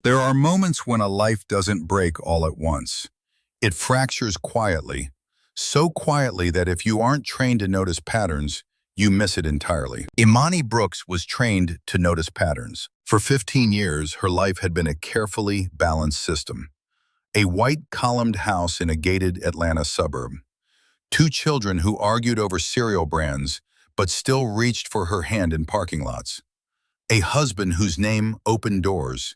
There are moments when a life doesn't break all at once. It fractures quietly, so quietly that if you aren't trained to notice patterns, you miss it entirely. Imani Brooks was trained to notice patterns. For 15 years, her life had been a carefully balanced system. A white columned house in a gated Atlanta suburb. Two children who argued over cereal brands, but still reached for her hand in parking lots. A husband whose name opened doors.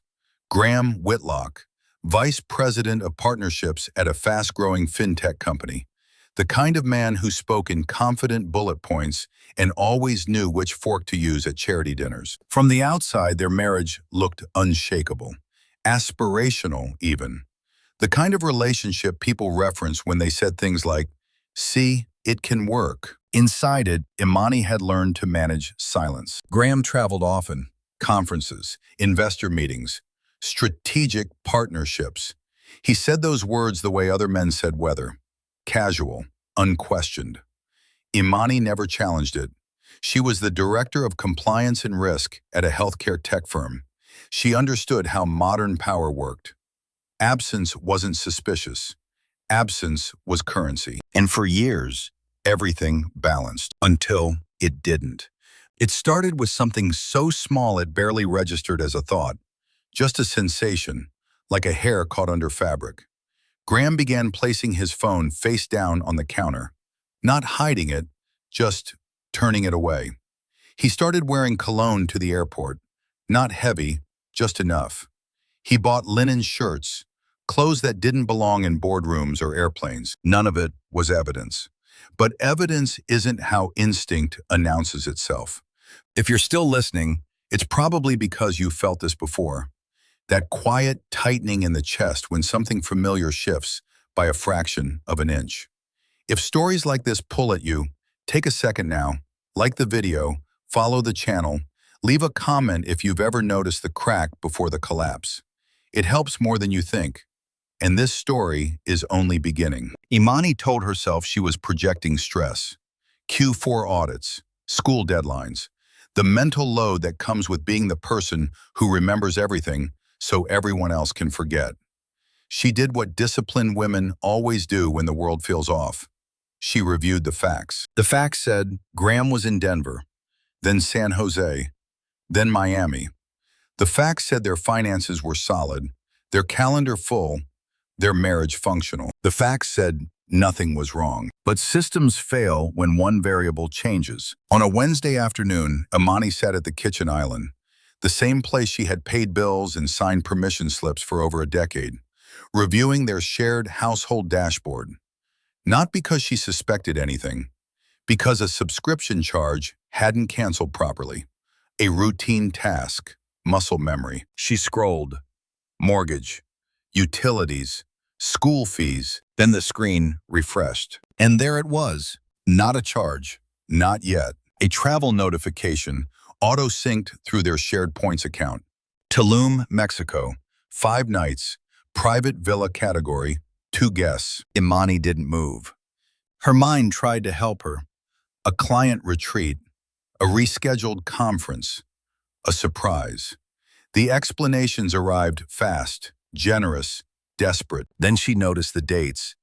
Graham Whitlock, vice president of partnerships at a fast-growing fintech company. The kind of man who spoke in confident bullet points and always knew which fork to use at charity dinners. From the outside, their marriage looked unshakable, aspirational even. The kind of relationship people reference when they said things like, "See, it can work." Inside it, Imani had learned to manage silence. Graham traveled often, conferences, investor meetings, strategic partnerships. He said those words the way other men said weather. Casual, unquestioned. Imani never challenged it. She was the director of compliance and risk at a healthcare tech firm. She understood how modern power worked. Absence wasn't suspicious. Absence was currency. And for years, everything balanced until it didn't. It started with something so small it barely registered as a thought, just a sensation, like a hair caught under fabric. Graham began placing his phone face down on the counter, not hiding it, just turning it away. He started wearing cologne to the airport, not heavy, just enough. He bought linen shirts, clothes that didn't belong in boardrooms or airplanes. None of it was evidence. But evidence isn't how instinct announces itself. If you're still listening, it's probably because you felt this before. That quiet tightening in the chest when something familiar shifts by a fraction of an inch. If stories like this pull at you, take a second now, like the video, follow the channel, leave a comment if you've ever noticed the crack before the collapse. It helps more than you think. And this story is only beginning. Imani told herself she was projecting stress. Q4 audits, school deadlines, the mental load that comes with being the person who remembers everything so everyone else can forget. She did what disciplined women always do when the world feels off. She reviewed the facts. The facts said Graham was in Denver, then San Jose, then Miami. The facts said their finances were solid, their calendar full, their marriage functional. The facts said nothing was wrong. But systems fail when one variable changes. On a Wednesday afternoon, Imani sat at the kitchen island, the same place she had paid bills and signed permission slips for over a decade, reviewing their shared household dashboard. Not because she suspected anything, because a subscription charge hadn't canceled properly. A routine task, muscle memory. She scrolled. Mortgage, utilities, school fees. Then the screen refreshed. And there it was. Not a charge. Not yet. A travel notification, auto-synced through their shared points account. Tulum, Mexico. 5 nights. Private villa category. 2 guests. Imani didn't move. Her mind tried to help her. A client retreat. A rescheduled conference. A surprise. The explanations arrived fast, generous, desperate. Then she noticed the dates.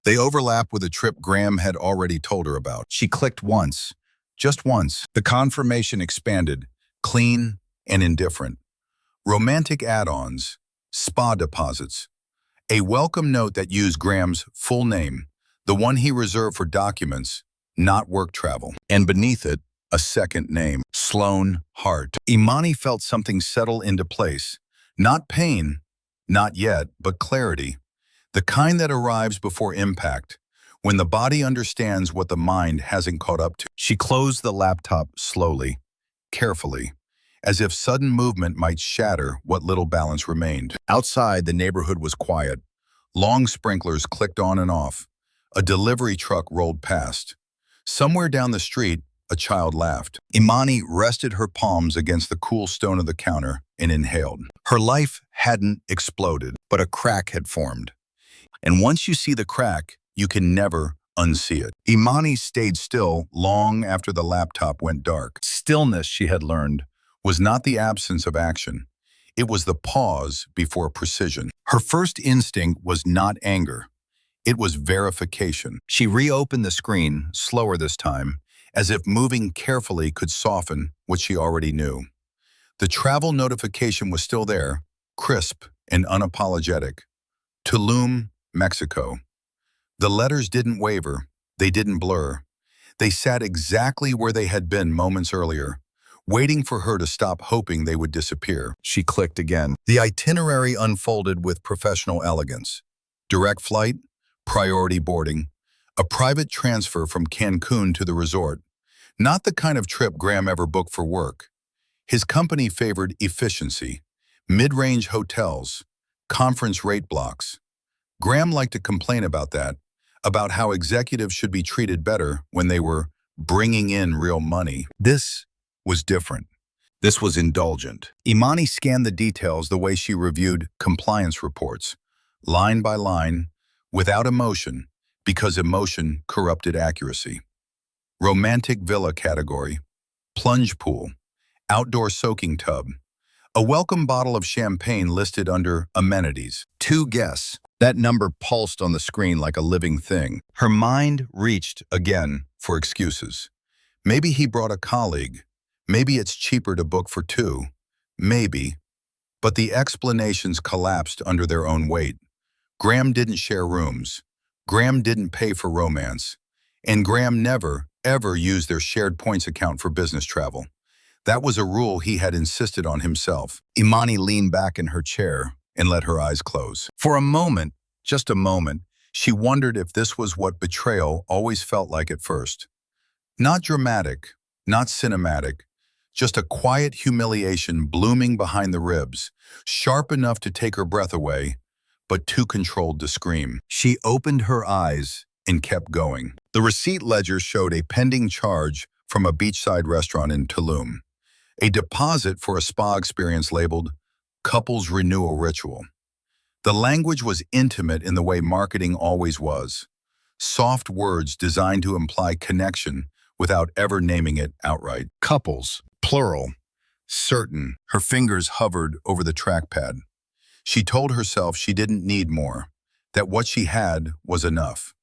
They overlap with a trip Graham had already told her about. She clicked once, just once. The confirmation expanded, clean and indifferent. Romantic add-ons, spa deposits. A welcome note that used Graham's full name, the one he reserved for documents, not work travel. And beneath it, a second name, Sloan Hart. Imani felt something settle into place. Not pain, not yet, but clarity. The kind that arrives before impact, when the body understands what the mind hasn't caught up to. She closed the laptop slowly, carefully, as if sudden movement might shatter what little balance remained. Outside, the neighborhood was quiet. Long sprinklers clicked on and off. A delivery truck rolled past. Somewhere down the street, a child laughed. Imani rested her palms against the cool stone of the counter and inhaled. Her life hadn't exploded, but a crack had formed. And once you see the crack, you can never unsee it. Imani stayed still long after the laptop went dark. Stillness, she had learned, was not the absence of action. It was the pause before precision. Her first instinct was not anger. It was verification. She reopened the screen, slower this time, as if moving carefully could soften what she already knew. The travel notification was still there, crisp and unapologetic. Tulum, Mexico. The letters didn't waver. They didn't blur. They sat exactly where they had been moments earlier, waiting for her to stop hoping they would disappear. She clicked again. The itinerary unfolded with professional elegance. Direct flight, priority boarding, a private transfer from Cancun to the resort. Not the kind of trip Graham ever booked for work. His company favored efficiency, mid-range hotels, conference rate blocks. Graham liked to complain about that, about how executives should be treated better when they were bringing in real money. This was different. This was indulgent. Imani scanned the details the way she reviewed compliance reports, line by line, without emotion, because emotion corrupted accuracy. Romantic villa category, plunge pool, outdoor soaking tub, a welcome bottle of champagne listed under amenities. 2 guests. That number pulsed on the screen like a living thing. Her mind reached again for excuses. Maybe he brought a colleague. Maybe it's cheaper to book for 2. Maybe. But the explanations collapsed under their own weight. Graham didn't share rooms. Graham didn't pay for romance. And Graham never, ever used their shared points account for business travel. That was a rule he had insisted on himself. Imani leaned back in her chair and let her eyes close. For a moment, just a moment, she wondered if this was what betrayal always felt like at first. Not dramatic, not cinematic, just a quiet humiliation blooming behind the ribs, sharp enough to take her breath away, but too controlled to scream. She opened her eyes and kept going. The receipt ledger showed a pending charge from a beachside restaurant in Tulum, a deposit for a spa experience labeled couples renewal ritual. The language was intimate in the way marketing always was. Soft words designed to imply connection without ever naming it outright. Couples, plural, certain. Her fingers hovered over the trackpad. She told herself she didn't need more, that what she had was enough.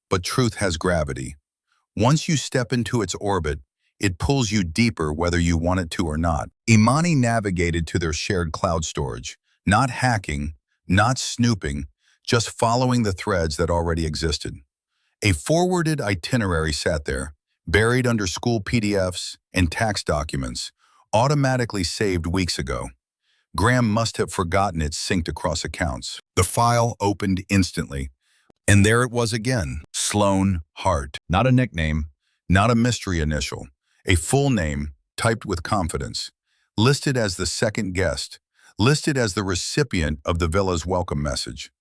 But truth has gravity. Once you step into its orbit, it pulls you deeper whether you want it to or not. Imani navigated to their shared cloud storage, not hacking, not snooping, just following the threads that already existed. A forwarded itinerary sat there, buried under school PDFs and tax documents, automatically saved weeks ago. Graham must have forgotten it synced across accounts. The file opened instantly, and there it was again, Sloan Hart. Not a nickname, not a mystery initial, a full name typed with confidence, listed as the second guest, listed as the recipient of the villa's welcome message,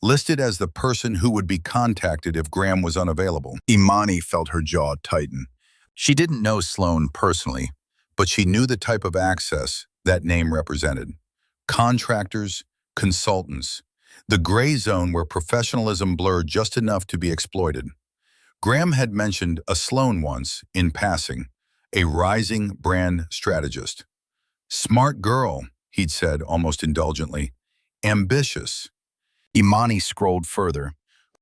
listed as the person who would be contacted if Graham was unavailable. Imani felt her jaw tighten. She didn't know Sloan personally, but she knew the type of access that name represented. Contractors, consultants, the gray zone where professionalism blurred just enough to be exploited. Graham had mentioned a Sloan once, in passing, a rising brand strategist. Smart girl, he'd said almost indulgently. Ambitious. Imani scrolled further.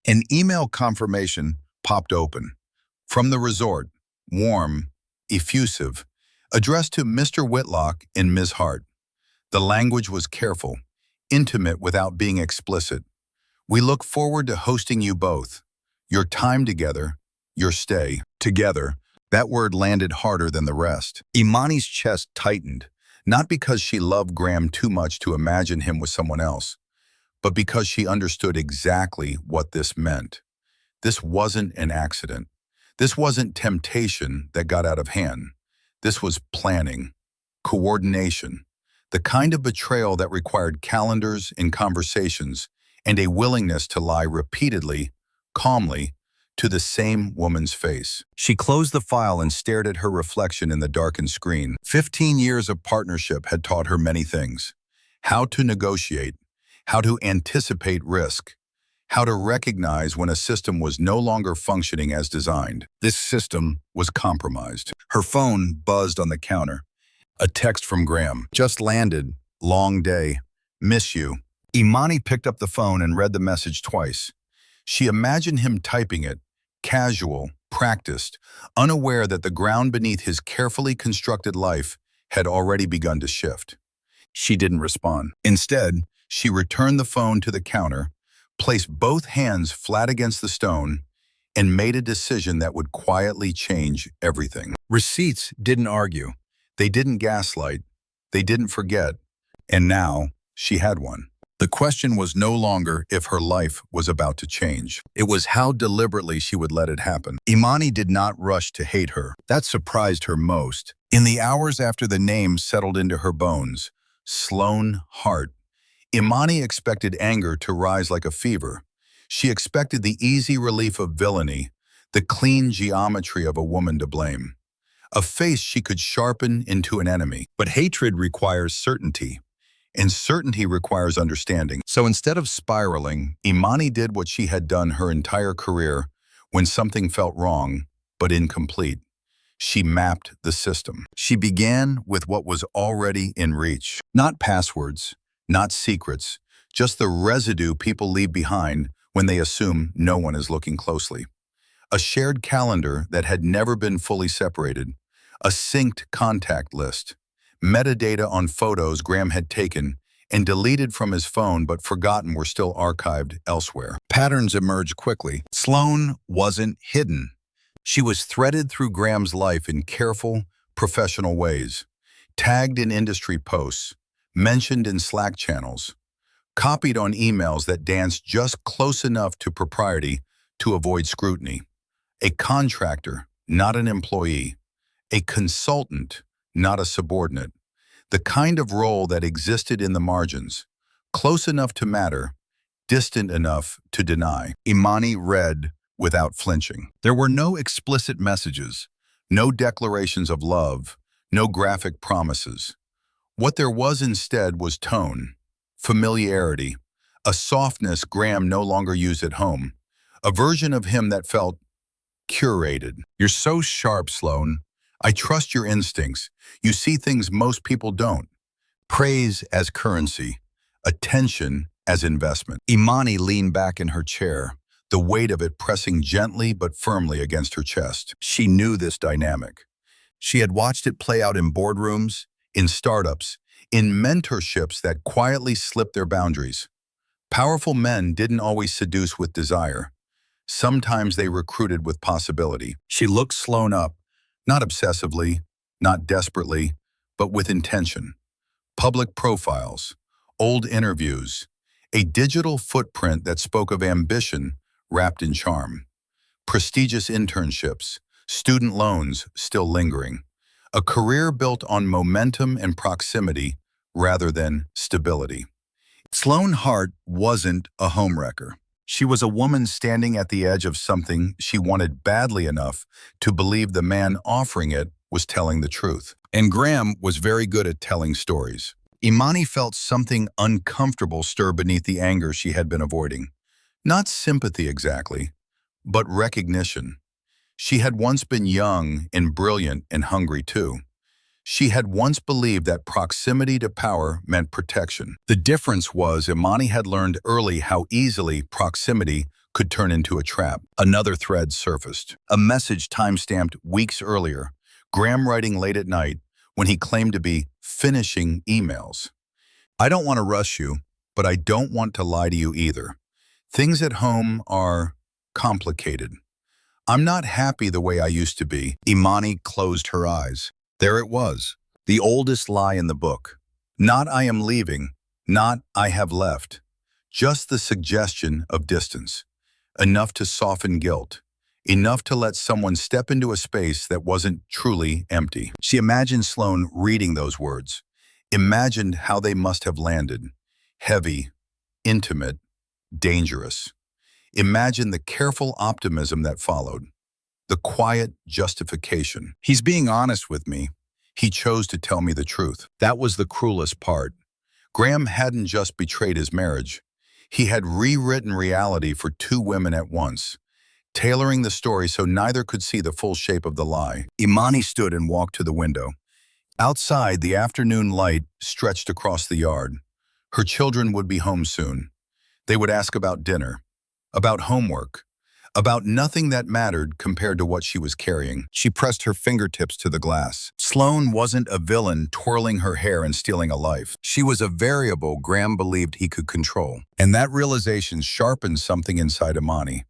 An email confirmation popped open. From the resort, warm, effusive, addressed to Mr. Whitlock and Ms. Hart. The language was careful, intimate without being explicit. We look forward to hosting you both. Your time together, your stay together. That word landed harder than the rest. Imani's chest tightened, not because she loved Graham too much to imagine him with someone else, but because she understood exactly what this meant. This wasn't an accident. This wasn't temptation that got out of hand. This was planning, coordination, the kind of betrayal that required calendars and conversations and a willingness to lie repeatedly, calmly, to the same woman's face. She closed the file and stared at her reflection in the darkened screen. 15 years of partnership had taught her many things. How to negotiate, how to anticipate risk, how to recognize when a system was no longer functioning as designed. This system was compromised. Her phone buzzed on the counter. A text from Graham. Just landed. long day. Miss you. Imani picked up the phone and read the message twice. She imagined him typing it, casual, practiced, unaware that the ground beneath his carefully constructed life had already begun to shift. She didn't respond. Instead, she returned the phone to the counter, placed both hands flat against the stone, and made a decision that would quietly change everything. Receipts didn't argue. They didn't gaslight. They didn't forget. And now, she had one. The question was no longer if her life was about to change. It was how deliberately she would let it happen. Imani did not rush to hate her. That surprised her most. In the hours after the name settled into her bones, Sloane Hart, Imani expected anger to rise like a fever. She expected the easy relief of villainy, the clean geometry of a woman to blame. A face she could sharpen into an enemy. But hatred requires certainty. And certainty requires understanding. So instead of spiraling, Imani did what she had done her entire career when something felt wrong, but incomplete. She mapped the system. She began with what was already in reach. Not passwords, not secrets, just the residue people leave behind when they assume no one is looking closely. A shared calendar that had never been fully separated. A synced contact list. Metadata on photos Graham had taken and deleted from his phone but forgotten were still archived elsewhere. Patterns emerged quickly. Sloane wasn't hidden. She was threaded through Graham's life in careful, professional ways, tagged in industry posts, mentioned in Slack channels, copied on emails that danced just close enough to propriety to avoid scrutiny. A contractor, not an employee. A consultant, not a subordinate. The kind of role that existed in the margins, close enough to matter, distant enough to deny. Imani read without flinching. There were no explicit messages, no declarations of love, no graphic promises. What there was instead was tone, familiarity, a softness Graham no longer used at home, a version of him that felt curated. You're so sharp, Sloane. I trust your instincts. You see things most people don't. Praise as currency, attention as investment. Imani leaned back in her chair, the weight of it pressing gently but firmly against her chest. She knew this dynamic. She had watched it play out in boardrooms, in startups, in mentorships that quietly slipped their boundaries. Powerful men didn't always seduce with desire. Sometimes they recruited with possibility. She looked Sloane up, not obsessively, not desperately, but with intention. Public profiles, old interviews, a digital footprint that spoke of ambition wrapped in charm. Prestigious internships, student loans still lingering. A career built on momentum and proximity rather than stability. Sloane Hart wasn't a homewrecker. She was a woman standing at the edge of something she wanted badly enough to believe the man offering it was telling the truth. And Graham was very good at telling stories. Imani felt something uncomfortable stir beneath the anger she had been avoiding. Not sympathy exactly, but recognition. She had once been young and brilliant and hungry too. She had once believed that proximity to power meant protection. The difference was Imani had learned early how easily proximity could turn into a trap. Another thread surfaced. A message time-stamped weeks earlier, Graham writing late at night when he claimed to be finishing emails. I don't want to rush you, but I don't want to lie to you either. Things at home are complicated. I'm not happy the way I used to be. Imani closed her eyes. There it was, the oldest lie in the book. Not I am leaving, not I have left. Just the suggestion of distance. Enough to soften guilt. Enough to let someone step into a space that wasn't truly empty. She imagined Sloane reading those words. Imagined how they must have landed. Heavy, intimate, dangerous. Imagined the careful optimism that followed. The quiet justification. He's being honest with me. He chose to tell me the truth. That was the cruelest part. Graham hadn't just betrayed his marriage. He had rewritten reality for two women at once, tailoring the story so neither could see the full shape of the lie. Imani stood and walked to the window. Outside, the afternoon light stretched across the yard. Her children would be home soon. They would ask about dinner, about homework, about nothing that mattered compared to what she was carrying. She pressed her fingertips to the glass. Sloane wasn't a villain twirling her hair and stealing a life. She was a variable Graham believed he could control. And that realization sharpened something inside Imani,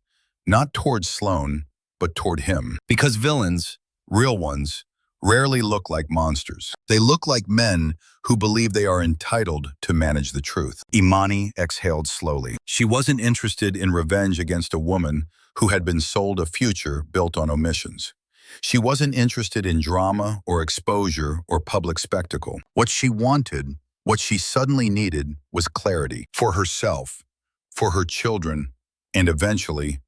not toward Sloane, but toward him. Because villains, real ones, rarely look like monsters. They look like men who believe they are entitled to manage the truth. Imani exhaled slowly. She wasn't interested in revenge against a woman who had been sold a future built on omissions. She wasn't interested in drama or exposure or public spectacle. What she wanted, what she suddenly needed, was clarity for herself, for her children, and eventually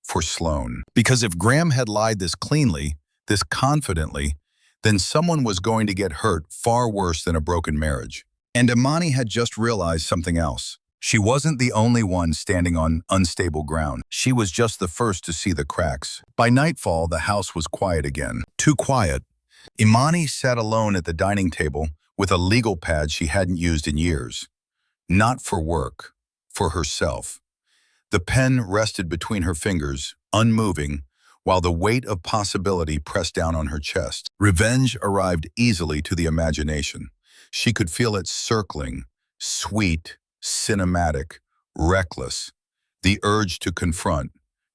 for Sloane. Because if Graham had lied this cleanly, this confidently, then someone was going to get hurt far worse than a broken marriage. And Imani had just realized something else. She wasn't the only one standing on unstable ground. She was just the first to see the cracks. By nightfall, the house was quiet again. Too quiet. Imani sat alone at the dining table with a legal pad she hadn't used in years. Not for work, for herself. The pen rested between her fingers, unmoving, while the weight of possibility pressed down on her chest. Revenge arrived easily to the imagination. She could feel it circling, sweet, cinematic, reckless. The urge to confront,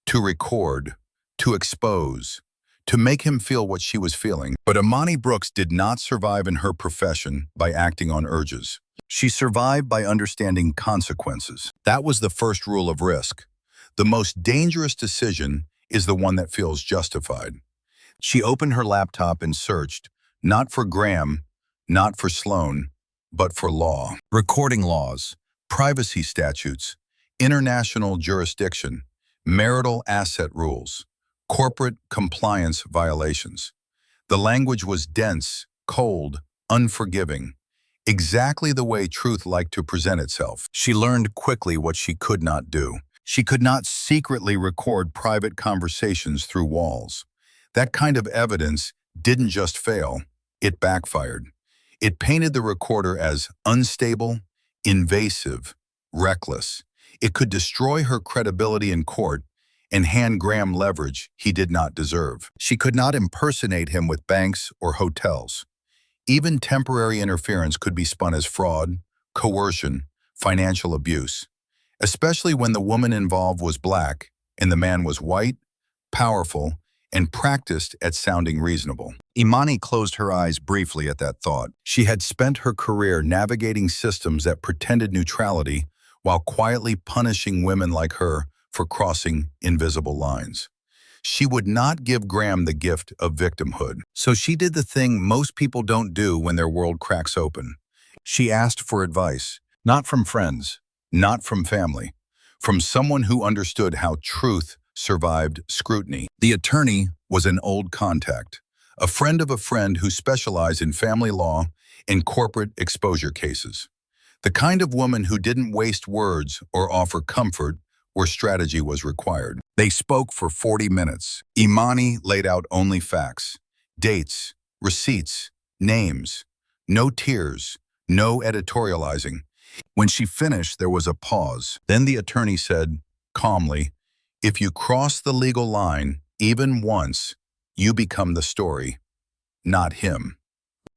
to record, to expose, to make him feel what she was feeling. But Imani Brooks did not survive in her profession by acting on urges. She survived by understanding consequences. That was the first rule of risk. The most dangerous decision is the one that feels justified. She opened her laptop and searched, not for Graham, not for Sloane, but for law. Recording laws, privacy statutes, international jurisdiction, marital asset rules, corporate compliance violations. The language was dense, cold, unforgiving, exactly the way truth liked to present itself. She learned quickly what she could not do. She could not secretly record private conversations through walls. That kind of evidence didn't just fail, it backfired. It painted the recorder as unstable, invasive, reckless. It could destroy her credibility in court and hand Graham leverage he did not deserve. She could not impersonate him with banks or hotels. Even temporary interference could be spun as fraud, coercion, financial abuse. Especially when the woman involved was black and the man was white, powerful, and practiced at sounding reasonable. Imani closed her eyes briefly at that thought. She had spent her career navigating systems that pretended neutrality while quietly punishing women like her for crossing invisible lines. She would not give Graham the gift of victimhood. So she did the thing most people don't do when their world cracks open. She asked for advice, not from friends, not from family, from someone who understood how truth survived scrutiny. The attorney was an old contact, a friend of a friend who specialized in family law and corporate exposure cases. The kind of woman who didn't waste words or offer comfort where strategy was required. They spoke for 40 minutes. Imani laid out only facts, dates, receipts, names, no tears, no editorializing. When she finished, there was a pause. Then the attorney said, calmly, "If you cross the legal line, even once, you become the story, not him."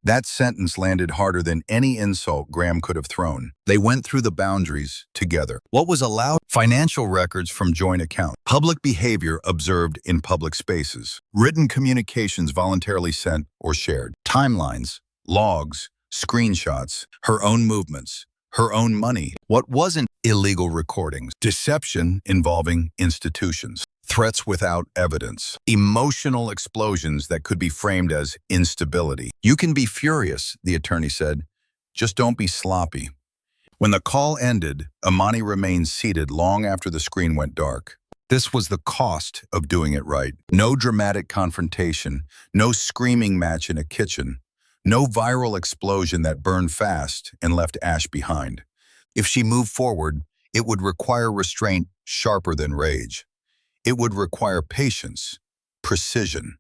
That sentence landed harder than any insult Graham could have thrown. They went through the boundaries together. What was allowed? Financial records from joint accounts, public behavior observed in public spaces, written communications voluntarily sent or shared, timelines, logs, screenshots, her own movements, her own money. What wasn't? Illegal recordings, deception involving institutions, threats without evidence, emotional explosions that could be framed as instability. "You can be furious," the attorney said, "just don't be sloppy." When the call ended, Imani remained seated long after the screen went dark. This was the cost of doing it right. No dramatic confrontation, no screaming match in a kitchen, no viral explosion that burned fast and left ash behind. If she moved forward, it would require restraint sharper than rage. It would require patience, precision,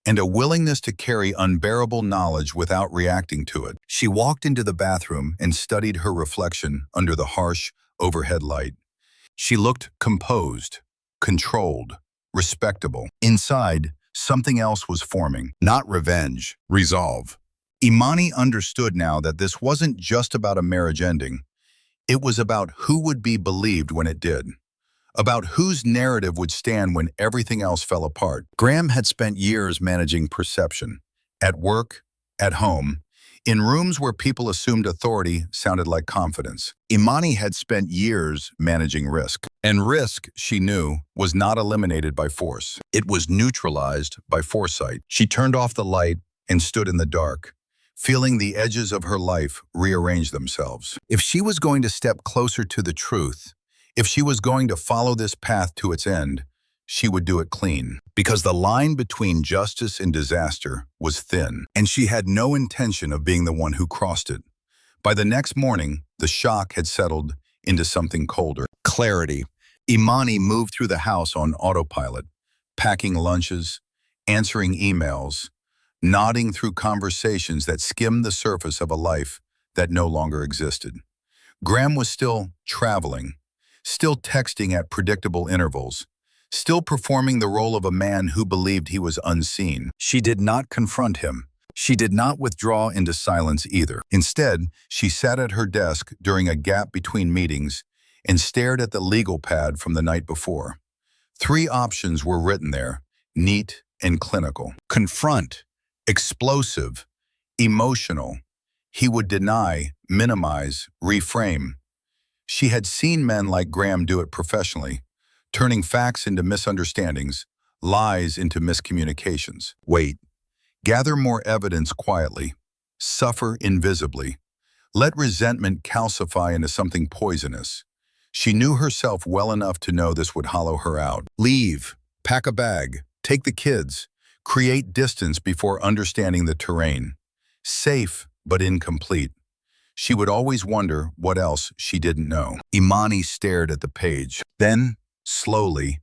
and a willingness to carry unbearable knowledge without reacting to it. She walked into the bathroom and studied her reflection under the harsh overhead light. She looked composed, controlled, respectable. Inside, something else was forming. Not revenge, resolve. Imani understood now that this wasn't just about a marriage ending. It was about who would be believed when it did. About whose narrative would stand when everything else fell apart. Graham had spent years managing perception. At work, at home, in rooms where people assumed authority sounded like confidence. Imani had spent years managing risk. And risk, she knew, was not eliminated by force. It was neutralized by foresight. She turned off the light and stood in the dark, feeling the edges of her life rearrange themselves. If she was going to step closer to the truth, if she was going to follow this path to its end, she would do it clean. Because the line between justice and disaster was thin, and she had no intention of being the one who crossed it. By the next morning, the shock had settled into something colder. Clarity. Imani moved through the house on autopilot, packing lunches, answering emails, nodding through conversations that skimmed the surface of a life that no longer existed. Graham was still traveling, still texting at predictable intervals, still performing the role of a man who believed he was unseen. She did not confront him. She did not withdraw into silence either. Instead, she sat at her desk during a gap between meetings and stared at the legal pad from the night before. 3 options were written there, neat and clinical. Confront, explosive, emotional. He would deny, minimize, reframe. She had seen men like Graham do it professionally, turning facts into misunderstandings, lies into miscommunications. Wait. Gather more evidence quietly. Suffer invisibly. Let resentment calcify into something poisonous. She knew herself well enough to know this would hollow her out. Leave. Pack a bag. Take the kids. Create distance before understanding the terrain. Safe, but incomplete. She would always wonder what else she didn't know. Imani stared at the page. Then, slowly,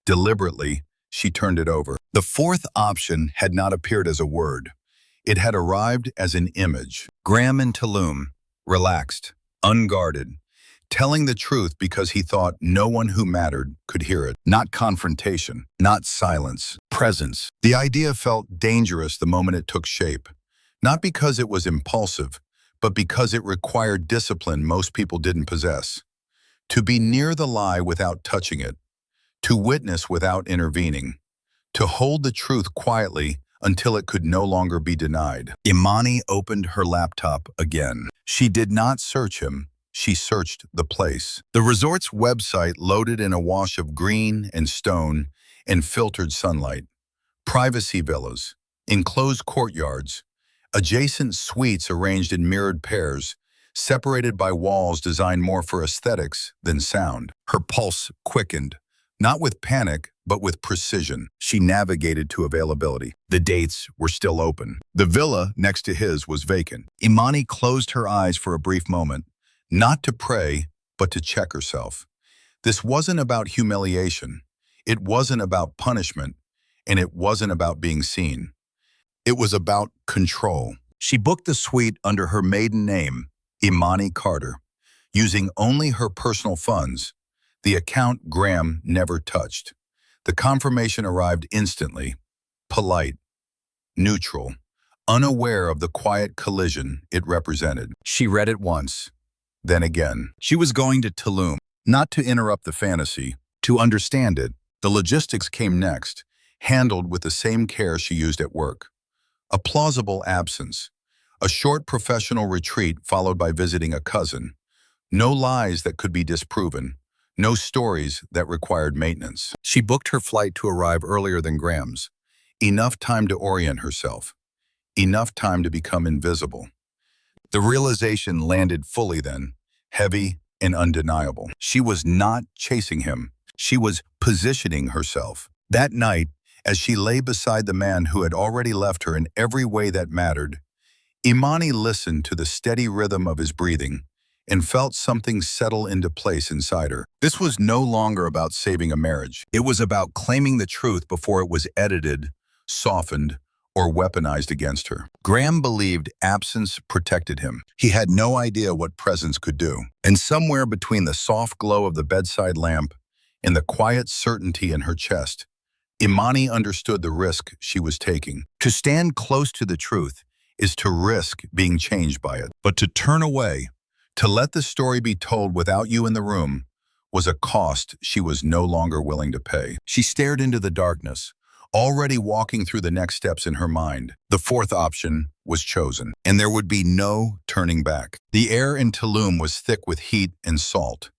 deliberately, she turned it over. The 4th option had not appeared as a word. It had arrived as an image. Graham in Tulum, relaxed, unguarded, telling the truth because he thought no one who mattered could hear it. Not confrontation, not silence, presence. The idea felt dangerous the moment it took shape. Not because it was impulsive, but because it required discipline most people didn't possess. To be near the lie without touching it, to witness without intervening, to hold the truth quietly until it could no longer be denied. Imani opened her laptop again. She did not search him, she searched the place. The resort's website loaded in a wash of green and stone and filtered sunlight. Privacy villas, enclosed courtyards, adjacent suites arranged in mirrored pairs, separated by walls designed more for aesthetics than sound. Her pulse quickened, not with panic, but with precision. She navigated to availability. The dates were still open. The villa next to his was vacant. Imani closed her eyes for a brief moment, not to pray, but to check herself. This wasn't about humiliation. It wasn't about punishment, and it wasn't about being seen. It was about control. She booked the suite under her maiden name, Imani Carter, using only her personal funds, the account Graham never touched. The confirmation arrived instantly, polite, neutral, unaware of the quiet collision it represented. She read it once, then again. She was going to Tulum, not to interrupt the fantasy, to understand it. The logistics came next, handled with the same care she used at work. A plausible absence, a short professional retreat followed by visiting a cousin. No lies that could be disproven, no stories that required maintenance. She booked her flight to arrive earlier than Graham's. Enough time to orient herself, enough time to become invisible. The realization landed fully then, heavy and undeniable. She was not chasing him. She was positioning herself. That night, as she lay beside the man who had already left her in every way that mattered, Imani listened to the steady rhythm of his breathing and felt something settle into place inside her. This was no longer about saving a marriage. It was about claiming the truth before it was edited, softened, or weaponized against her. Graham believed absence protected him. He had no idea what presence could do. And somewhere between the soft glow of the bedside lamp and the quiet certainty in her chest, Imani understood the risk she was taking. To stand close to the truth is to risk being changed by it. But to turn away, to let the story be told without you in the room, was a cost she was no longer willing to pay. She stared into the darkness, already walking through the next steps in her mind. The fourth option was chosen, and there would be no turning back. The air in Tulum was thick with heat and salt,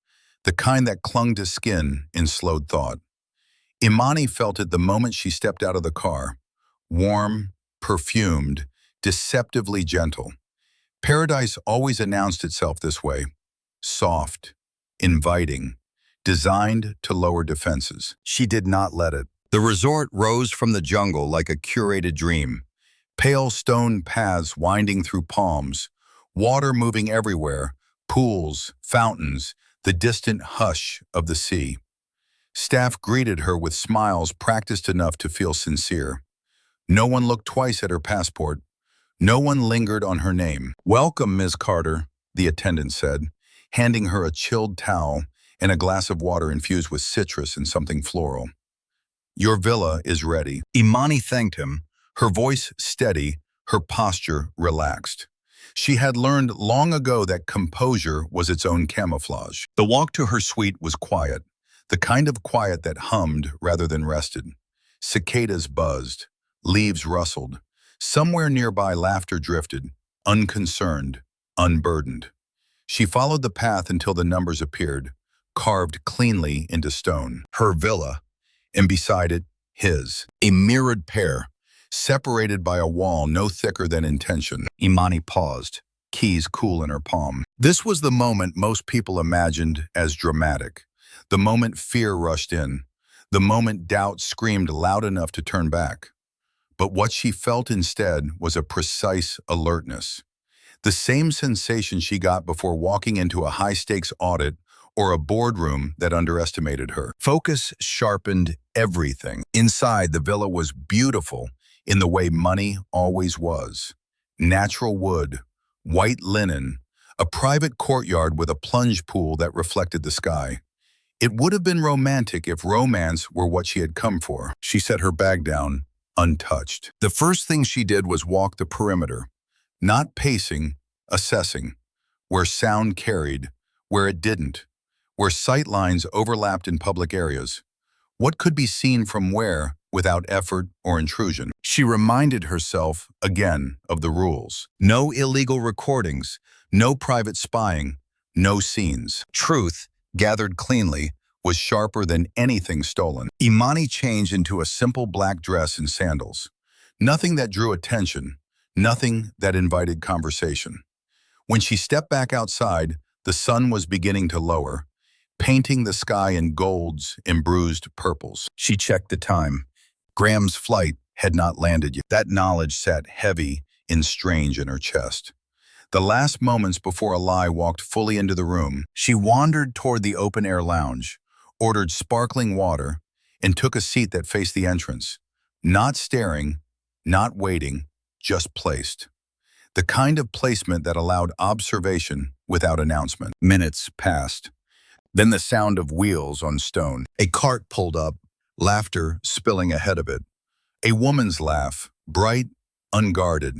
the kind that clung to skin in slowed thought. Imani felt it the moment she stepped out of the car, warm, perfumed, deceptively gentle. Paradise always announced itself this way, soft, inviting, designed to lower defenses. She did not let it. The resort rose from the jungle like a curated dream, pale stone paths winding through palms, water moving everywhere, pools, fountains, the distant hush of the sea. Staff greeted her with smiles practiced enough to feel sincere. No one looked twice at her passport. No one lingered on her name. "Welcome, Ms. Carter," the attendant said, handing her a chilled towel and a glass of water infused with citrus and something floral. "Your villa is ready." Imani thanked him, her voice steady, her posture relaxed. She had learned long ago that composure was its own camouflage. The walk to her suite was quiet, the kind of quiet that hummed rather than rested. Cicadas buzzed, leaves rustled. Somewhere nearby laughter drifted, unconcerned, unburdened. She followed the path until the numbers appeared, carved cleanly into stone. Her villa, and beside it, his. A mirrored pair, separated by a wall no thicker than intention. Imani paused, keys cool in her palm. This was the moment most people imagined as dramatic. The moment fear rushed in. The moment doubt screamed loud enough to turn back. But what she felt instead was a precise alertness. The same sensation she got before walking into a high-stakes audit or a boardroom that underestimated her. Focus sharpened everything. Inside, the villa was beautiful in the way money always was. Natural wood, white linen, a private courtyard with a plunge pool that reflected the sky. It would have been romantic if romance were what she had come for. She set her bag down, untouched. The first thing she did was walk the perimeter, not pacing, assessing, where sound carried, where it didn't, where sight lines overlapped in public areas. What could be seen from where without effort or intrusion? She reminded herself again of the rules. No illegal recordings, no private spying, no scenes. Truth, gathered cleanly, was sharper than anything stolen. Imani changed into a simple black dress and sandals. Nothing that drew attention, nothing that invited conversation. When she stepped back outside, the sun was beginning to lower, painting the sky in golds and bruised purples. She checked the time. Graham's flight had not landed yet. That knowledge sat heavy and strange in her chest. The last moments before a lie walked fully into the room, she wandered toward the open-air lounge, ordered sparkling water, and took a seat that faced the entrance. Not staring, not waiting, just placed. The kind of placement that allowed observation without announcement. Minutes passed. Then the sound of wheels on stone. A cart pulled up, laughter spilling ahead of it. A woman's laugh, bright, unguarded,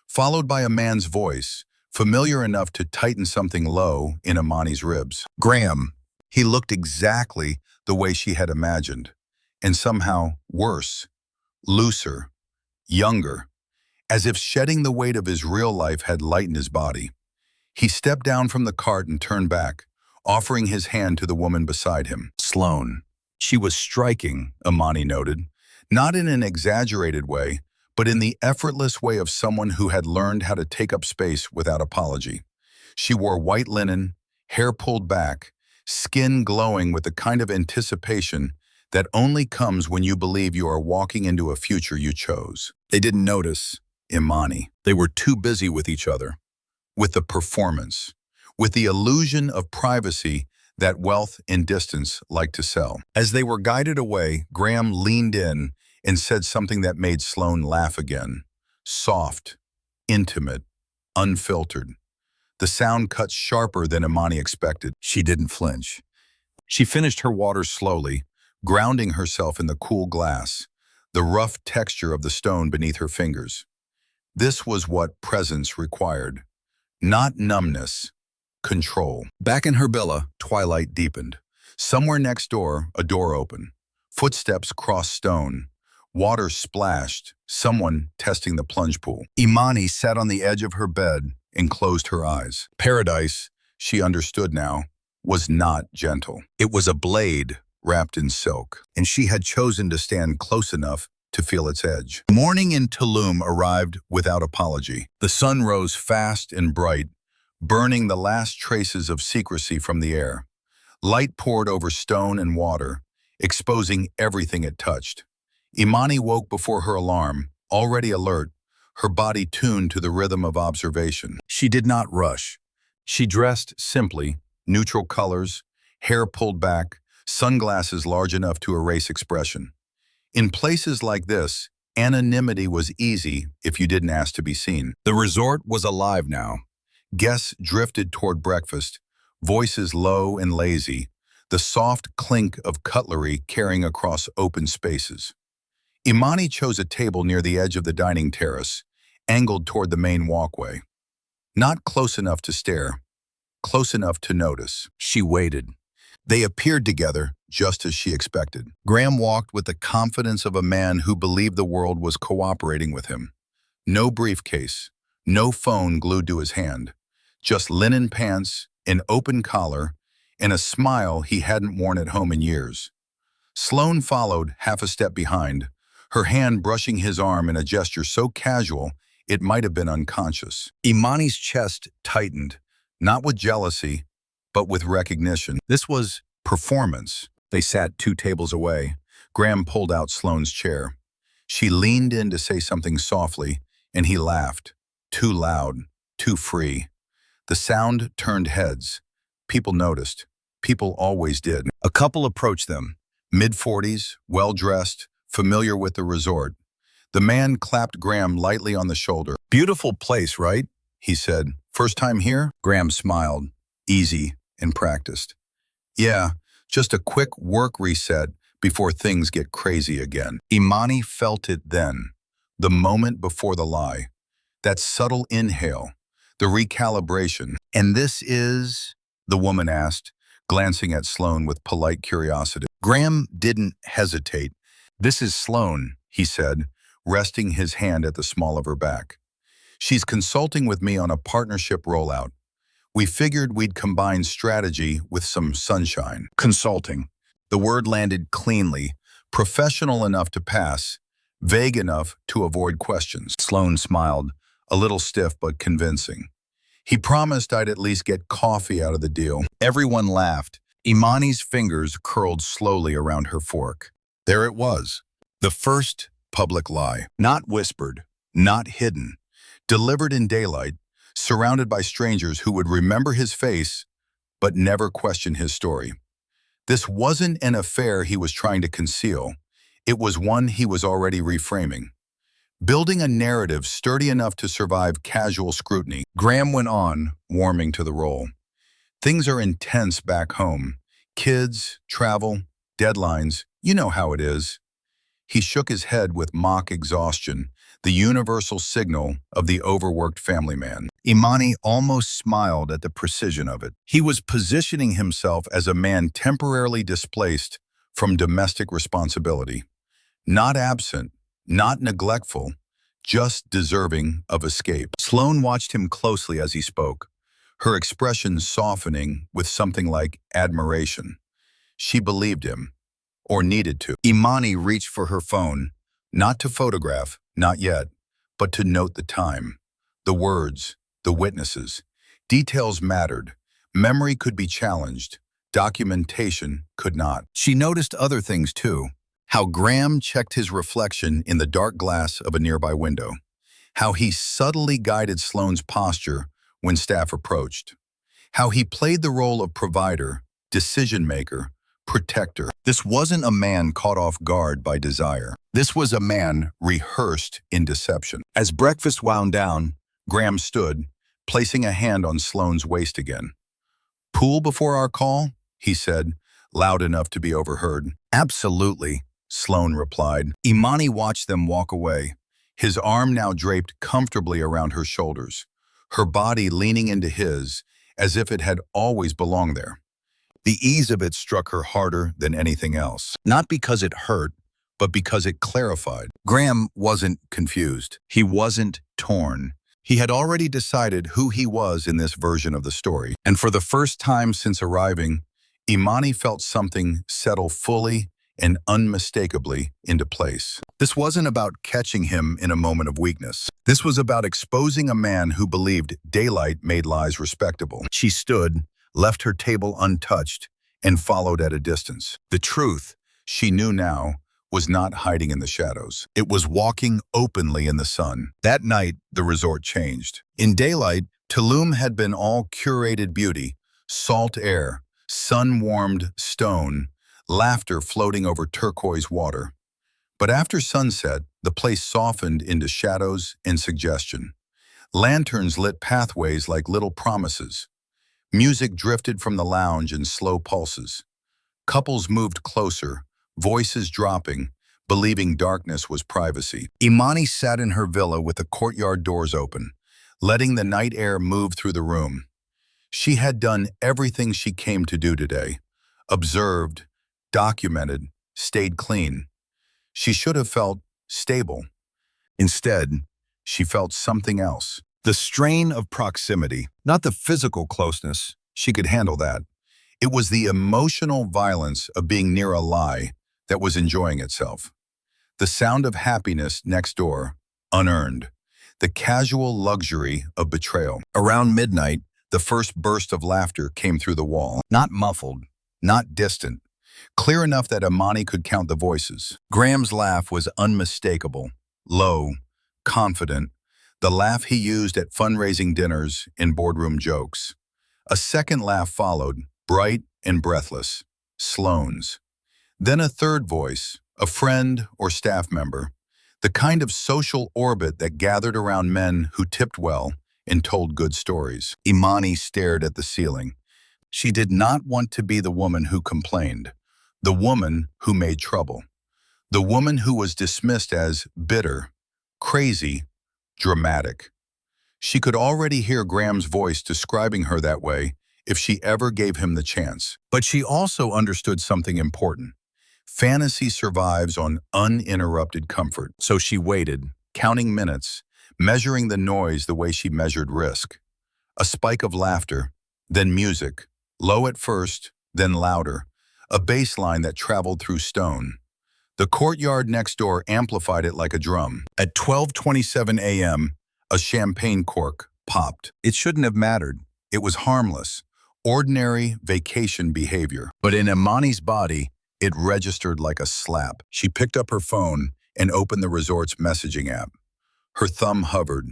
followed by a man's voice, familiar enough to tighten something low in Imani's ribs. Graham. He looked exactly the way she had imagined, and somehow worse, looser, younger, as if shedding the weight of his real life had lightened his body. He stepped down from the cart and turned back, offering his hand to the woman beside him. Sloane. She was striking, Imani noted, not in an exaggerated way, but in the effortless way of someone who had learned how to take up space without apology. She wore white linen, hair pulled back, skin glowing with the kind of anticipation that only comes when you believe you are walking into a future you chose. They didn't notice Imani. They were too busy with each other, with the performance, with the illusion of privacy that wealth and distance like to sell. As they were guided away, Graham leaned in and said something that made Sloane laugh again. Soft, intimate, unfiltered. The sound cut sharper than Imani expected. She didn't flinch. She finished her water slowly, grounding herself in the cool glass, the rough texture of the stone beneath her fingers. This was what presence required. Not numbness, control. Back in her villa, twilight deepened. Somewhere next door, a door opened. Footsteps crossed stone. Water splashed, someone testing the plunge pool. Imani sat on the edge of her bed and closed her eyes. Paradise, she understood now, was not gentle. It was a blade wrapped in silk, and she had chosen to stand close enough to feel its edge. Morning in Tulum arrived without apology. The sun rose fast and bright, burning the last traces of secrecy from the air. Light poured over stone and water, exposing everything it touched. Imani woke before her alarm, already alert, her body tuned to the rhythm of observation. She did not rush. She dressed simply, neutral colors, hair pulled back, sunglasses large enough to erase expression. In places like this, anonymity was easy if you didn't ask to be seen. The resort was alive now. Guests drifted toward breakfast, voices low and lazy, the soft clink of cutlery carrying across open spaces. Imani chose a table near the edge of the dining terrace, angled toward the main walkway. Not close enough to stare, close enough to notice. She waited. They appeared together, just as she expected. Graham walked with the confidence of a man who believed the world was cooperating with him. No briefcase, no phone glued to his hand, just linen pants, an open collar, and a smile he hadn't worn at home in years. Sloane followed, half a step behind, her hand brushing his arm in a gesture so casual it might have been unconscious. Imani's chest tightened, not with jealousy, but with recognition. This was performance. They sat 2 tables away. Graham pulled out Sloane's chair. She leaned in to say something softly, and he laughed. Too loud, too free. The sound turned heads. People noticed. People always did. A couple approached them, mid-40s, well-dressed, familiar with the resort. The man clapped Graham lightly on the shoulder. "Beautiful place, right?" he said. "First time here?" Graham smiled, easy and practiced. "Yeah, just a quick work reset before things get crazy again." Imani felt it then, the moment before the lie. That subtle inhale, the recalibration. "And this is?" the woman asked, glancing at Sloane with polite curiosity. Graham didn't hesitate. "This is Sloane," he said, resting his hand at the small of her back. "She's consulting with me on a partnership rollout. We figured we'd combine strategy with some sunshine." Consulting. The word landed cleanly, professional enough to pass, vague enough to avoid questions. Sloane smiled, a little stiff but convincing. He promised I'd at least get coffee out of the deal. Everyone laughed. Imani's fingers curled slowly around her fork. There it was, the first public lie. Not whispered, not hidden. Delivered in daylight, surrounded by strangers who would remember his face but never question his story. This wasn't an affair he was trying to conceal. It was one he was already reframing. Building a narrative sturdy enough to survive casual scrutiny. Graham went on, warming to the role. "Things are intense back home. Kids, travel, deadlines, you know how it is." He shook his head with mock exhaustion, the universal signal of the overworked family man. Imani almost smiled at the precision of it. He was positioning himself as a man temporarily displaced from domestic responsibility. Not absent, not neglectful, just deserving of escape. Sloane watched him closely as he spoke, her expression softening with something like admiration. She believed him, or needed to. Imani reached for her phone, not to photograph, not yet, but to note the time, the words, the witnesses. Details mattered. Memory could be challenged. Documentation could not. She noticed other things too. How Graham checked his reflection in the dark glass of a nearby window. How he subtly guided Sloane's posture when staff approached. How he played the role of provider, decision-maker, protector. This wasn't a man caught off guard by desire. This was a man rehearsed in deception. As breakfast wound down, Graham stood, placing a hand on Sloane's waist again. "Pool before our call?" he said, loud enough to be overheard. "Absolutely," Sloane replied. Imani watched them walk away, his arm now draped comfortably around her shoulders, her body leaning into his as if it had always belonged there. The ease of it struck her harder than anything else, not because it hurt, but because it clarified. Graham wasn't confused. He wasn't torn. He had already decided who he was in this version of the story. And for the first time since arriving, Imani felt something settle fully and unmistakably into place. This wasn't about catching him in a moment of weakness. This was about exposing a man who believed daylight made lies respectable. She stood, left her table untouched, and followed at a distance. The truth, she knew now, was not hiding in the shadows. It was walking openly in the sun. That night, the resort changed. In daylight, Tulum had been all curated beauty, salt air, sun-warmed stone, laughter floating over turquoise water. But after sunset, the place softened into shadows and suggestion. Lanterns lit pathways like little promises. Music drifted from the lounge in slow pulses. Couples moved closer, voices dropping, believing darkness was privacy. Imani sat in her villa with the courtyard doors open, letting the night air move through the room. She had done everything she came to do today. Observed, documented, stayed clean. She should have felt stable. Instead, she felt something else. The strain of proximity, not the physical closeness. She could handle that. It was the emotional violence of being near a lie that was enjoying itself. The sound of happiness next door, unearned. The casual luxury of betrayal. Around midnight, the first burst of laughter came through the wall. Not muffled, not distant. Clear enough that Imani could count the voices. Graham's laugh was unmistakable, low, confident, the laugh he used at fundraising dinners and boardroom jokes. A second laugh followed, bright and breathless, Sloane's. Then a third voice, a friend or staff member, the kind of social orbit that gathered around men who tipped well and told good stories. Imani stared at the ceiling. She did not want to be the woman who complained, the woman who made trouble, the woman who was dismissed as bitter, crazy, dramatic. She could already hear Graham's voice describing her that way if she ever gave him the chance. But she also understood something important. Fantasy survives on uninterrupted comfort. So she waited, counting minutes, measuring the noise the way she measured risk. A spike of laughter, then music, low at first, then louder, a bass line that traveled through stone. The courtyard next door amplified it like a drum. At 12:27 a.m., a champagne cork popped. It shouldn't have mattered. It was harmless, ordinary vacation behavior. But in Imani's body, it registered like a slap. She picked up her phone and opened the resort's messaging app. Her thumb hovered.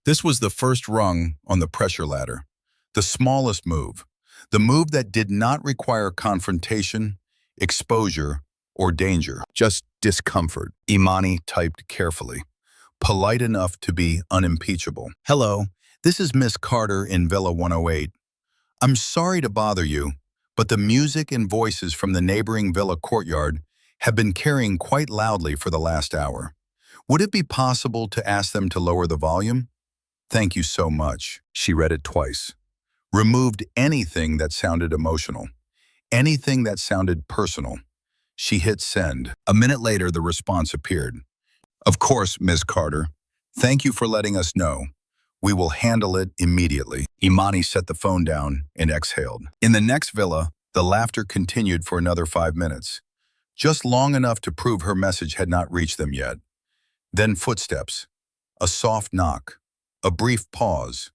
This was the first rung on the pressure ladder, the smallest move, the move that did not require confrontation, exposure, or danger, just discomfort. Imani typed carefully, polite enough to be unimpeachable. "Hello, this is Miss Carter in Villa 108. I'm sorry to bother you, but the music and voices from the neighboring villa courtyard have been carrying quite loudly for the last hour. Would it be possible to ask them to lower the volume? Thank you so much." She read it twice. Removed anything that sounded emotional, anything that sounded personal. She hit send. A minute later, the response appeared. "Of course, Ms. Carter. Thank you for letting us know. We will handle it immediately." Imani set the phone down and exhaled. In the next villa, the laughter continued for another 5 minutes, just long enough to prove her message had not reached them yet. Then footsteps, a soft knock, a brief pause,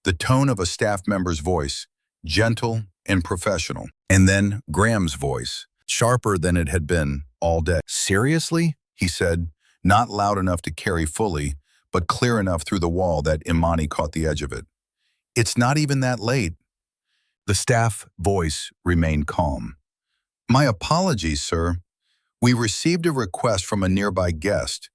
the tone of a staff member's voice, gentle and professional. And then Graham's voice, sharper than it had been all day. "Seriously?" he said, not loud enough to carry fully, but clear enough through the wall that Imani caught the edge of it. "It's not even that late." The staff voice remained calm. My apologies, sir. We received a request from a nearby guest.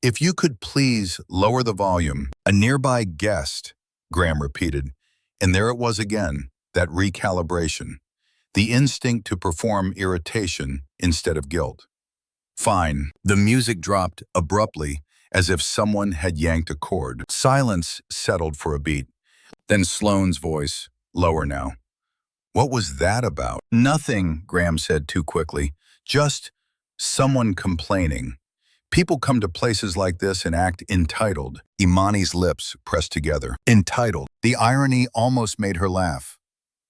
If you could please lower the volume. A nearby guest, Graham repeated. And there it was again, that recalibration. The instinct to perform irritation instead of guilt. Fine. The music dropped abruptly, as if someone had yanked a cord. Silence settled for a beat. Then Sloane's voice, lower now. What was that about? Nothing, Graham said too quickly. Just someone complaining. People come to places like this and act entitled. Imani's lips pressed together. Entitled. The irony almost made her laugh.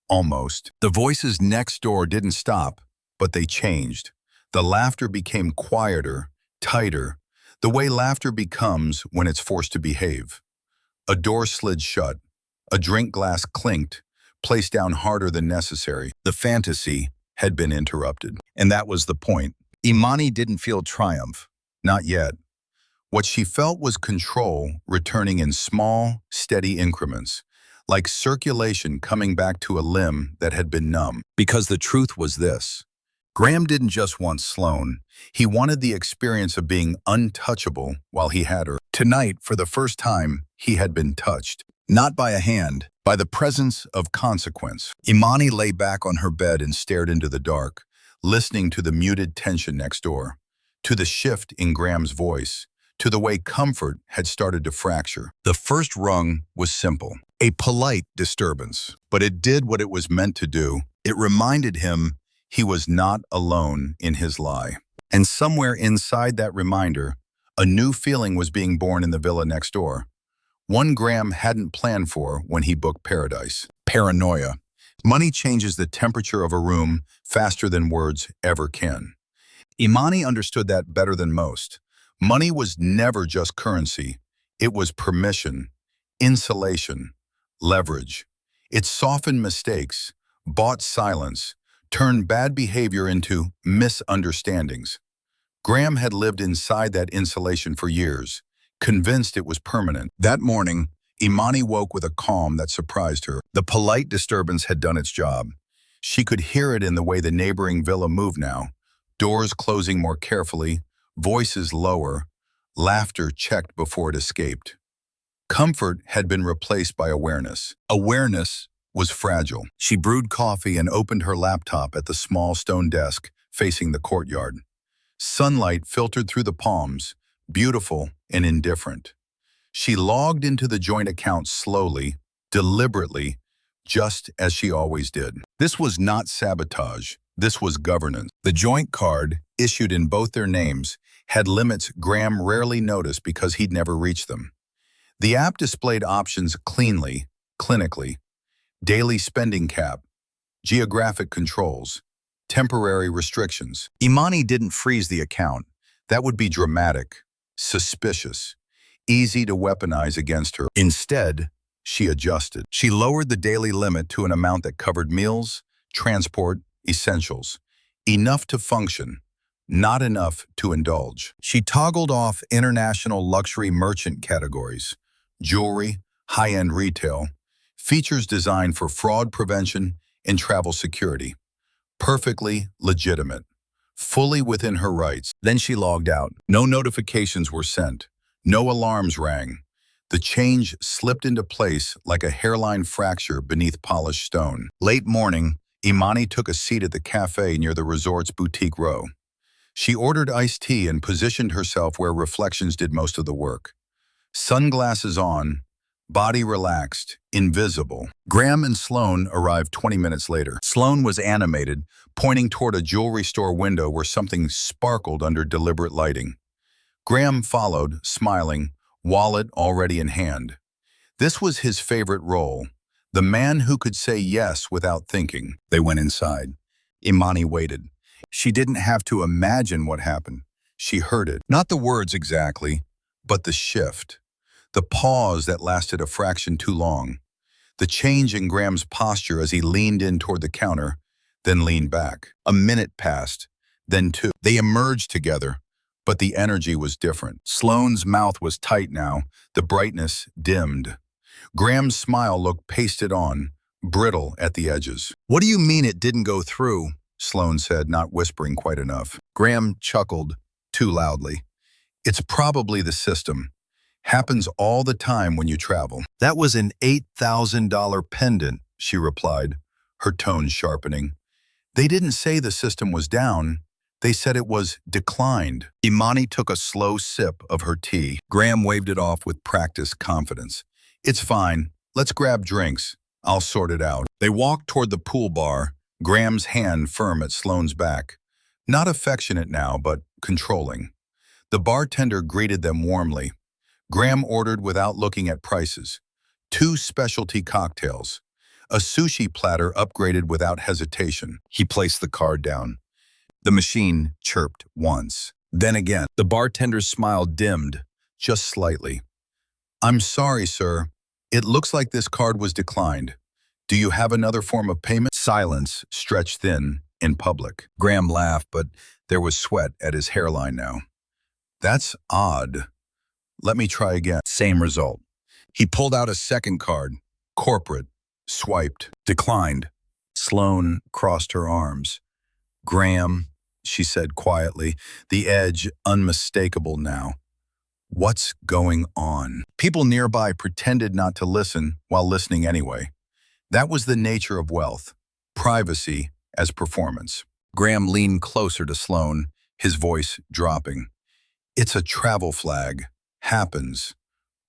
Almost. The voices next door didn't stop, but they changed. The laughter became quieter, tighter, the way laughter becomes when it's forced to behave. A door slid shut. A drink glass clinked, placed down harder than necessary. The fantasy had been interrupted. And that was the point. Imani didn't feel triumph. Not yet. What she felt was control returning in small, steady increments, like circulation coming back to a limb that had been numb. Because the truth was this. Graham didn't just want Sloane. He wanted the experience of being untouchable while he had her. Tonight, for the first time, he had been touched. Not by a hand, by the presence of consequence. Imani lay back on her bed and stared into the dark, listening to the muted tension next door, to the shift in Graham's voice, to the way comfort had started to fracture. The first rung was simple, a polite disturbance, but it did what it was meant to do. It reminded him he was not alone in his lie. And somewhere inside that reminder, a new feeling was being born in the villa next door. One Graham hadn't planned for when he booked Paradise. Paranoia. Money changes the temperature of a room faster than words ever can. Imani understood that better than most. Money was never just currency. It was permission, insulation, leverage. It softened mistakes, bought silence, turned bad behavior into misunderstandings. Graham had lived inside that insulation for years, convinced it was permanent. That morning, Imani woke with a calm that surprised her. The polite disturbance had done its job. She could hear it in the way the neighboring villa moved now, doors closing more carefully, voices lower, laughter checked before it escaped. Comfort had been replaced by awareness. Awareness was fragile. She brewed coffee and opened her laptop at the small stone desk facing the courtyard. Sunlight filtered through the palms, beautiful and indifferent. She logged into the joint account slowly, deliberately, just as she always did. This was not sabotage. This was governance. The joint card, issued in both their names, had limits Graham rarely noticed because he'd never reached them. The app displayed options cleanly, clinically. Daily spending cap, geographic controls, temporary restrictions. Imani didn't freeze the account. That would be dramatic, suspicious, easy to weaponize against her. Instead, she adjusted. She lowered the daily limit to an amount that covered meals, transport, essentials. Enough to function, not enough to indulge. She toggled off international luxury merchant categories, jewelry, high-end retail, features designed for fraud prevention and travel security. Perfectly legitimate, fully within her rights. Then she logged out. No notifications were sent. No alarms rang. The change slipped into place like a hairline fracture beneath polished stone. Late morning, Imani took a seat at the cafe near the resort's boutique row. She ordered iced tea and positioned herself where reflections did most of the work. Sunglasses on, body relaxed, invisible. Graham and Sloane arrived 20 minutes later. Sloane was animated, pointing toward a jewelry store window where something sparkled under deliberate lighting. Graham followed, smiling, wallet already in hand. This was his favorite role, the man who could say yes without thinking. They went inside. Imani waited. She didn't have to imagine what happened. She heard it. Not the words exactly, but the shift. The pause that lasted a fraction too long. The change in Graham's posture as he leaned in toward the counter, then leaned back. A minute passed, then two. They emerged together, but the energy was different. Sloane's mouth was tight now, the brightness dimmed. Graham's smile looked pasted on, brittle at the edges. What do you mean it didn't go through? Sloane said, not whispering quite enough. Graham chuckled too loudly. It's probably the system. Happens all the time when you travel. That was an $8,000 pendant, she replied, her tone sharpening. They didn't say the system was down. They said it was declined. Imani took a slow sip of her tea. Graham waved it off with practiced confidence. It's fine. Let's grab drinks. I'll sort it out. They walked toward the pool bar, Graham's hand firm at Sloane's back. Not affectionate now, but controlling. The bartender greeted them warmly. Graham ordered without looking at prices. 2 specialty cocktails. A sushi platter upgraded without hesitation. He placed the card down. The machine chirped once. Then again, the bartender's smile dimmed, just slightly. I'm sorry, sir. It looks like this card was declined. Do you have another form of payment? Silence stretched thin in public. Graham laughed, but there was sweat at his hairline now. That's odd. Let me try again. Same result. He pulled out a second card. Corporate. Swiped. Declined. Sloane crossed her arms. Graham, she said quietly, the edge unmistakable now. What's going on? People nearby pretended not to listen while listening anyway. That was the nature of wealth. Privacy as performance. Graham leaned closer to Sloane, his voice dropping. It's a travel flag. Happens.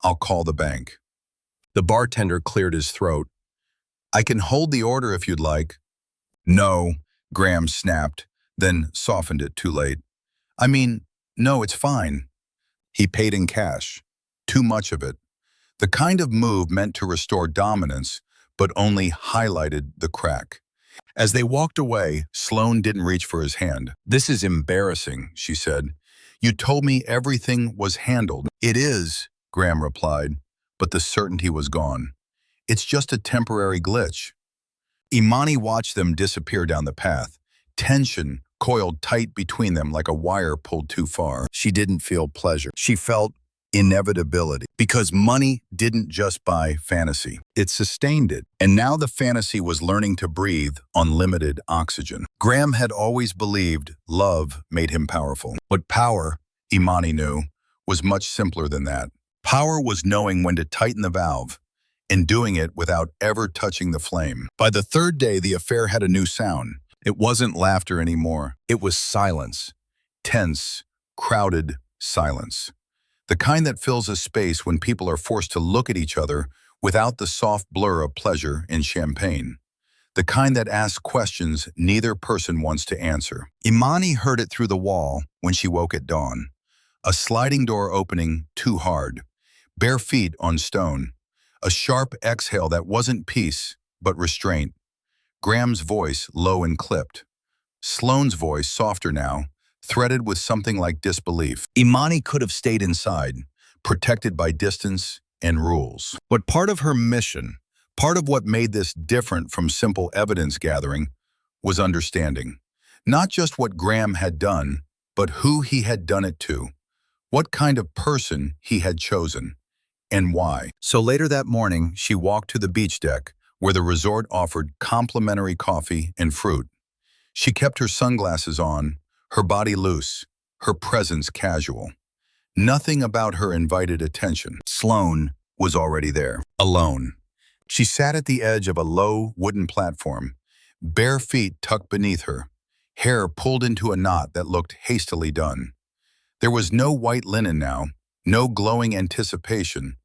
I'll call the bank. The bartender cleared his throat. I can hold the order if you'd like. No, Graham snapped, then softened it too late. I mean, no, it's fine. He paid in cash. Too much of it. The kind of move meant to restore dominance, but only highlighted the crack. As they walked away, Sloane didn't reach for his hand. This is embarrassing, she said. You told me everything was handled. It is, Graham replied, but the certainty was gone. It's just a temporary glitch. Imani watched them disappear down the path. Tension coiled tight between them like a wire pulled too far. She didn't feel pleasure. She felt inevitability, because money didn't just buy fantasy. It sustained it. And now the fantasy was learning to breathe on limited oxygen. Graham had always believed love made him powerful. But power, Imani knew, was much simpler than that. Power was knowing when to tighten the valve, and doing it without ever touching the flame. By the third day, the affair had a new sound. It wasn't laughter anymore. It was silence. Tense, crowded silence. The kind that fills a space when people are forced to look at each other without the soft blur of pleasure in champagne. The kind that asks questions neither person wants to answer. Imani heard it through the wall when she woke at dawn. A sliding door opening too hard. Bare feet on stone. A sharp exhale that wasn't peace, but restraint. Graham's voice low and clipped. Sloane's voice softer now, threaded with something like disbelief. Imani could have stayed inside, protected by distance and rules. But part of her mission, part of what made this different from simple evidence gathering, was understanding. Not just what Graham had done, but who he had done it to. What kind of person he had chosen. And why. So later that morning, she walked to the beach deck, where the resort offered complimentary coffee and fruit. She kept her sunglasses on, her body loose, her presence casual. Nothing about her invited attention. Sloane was already there, alone. She sat at the edge of a low wooden platform, bare feet tucked beneath her, hair pulled into a knot that looked hastily done. There was no white linen now, no glowing anticipation,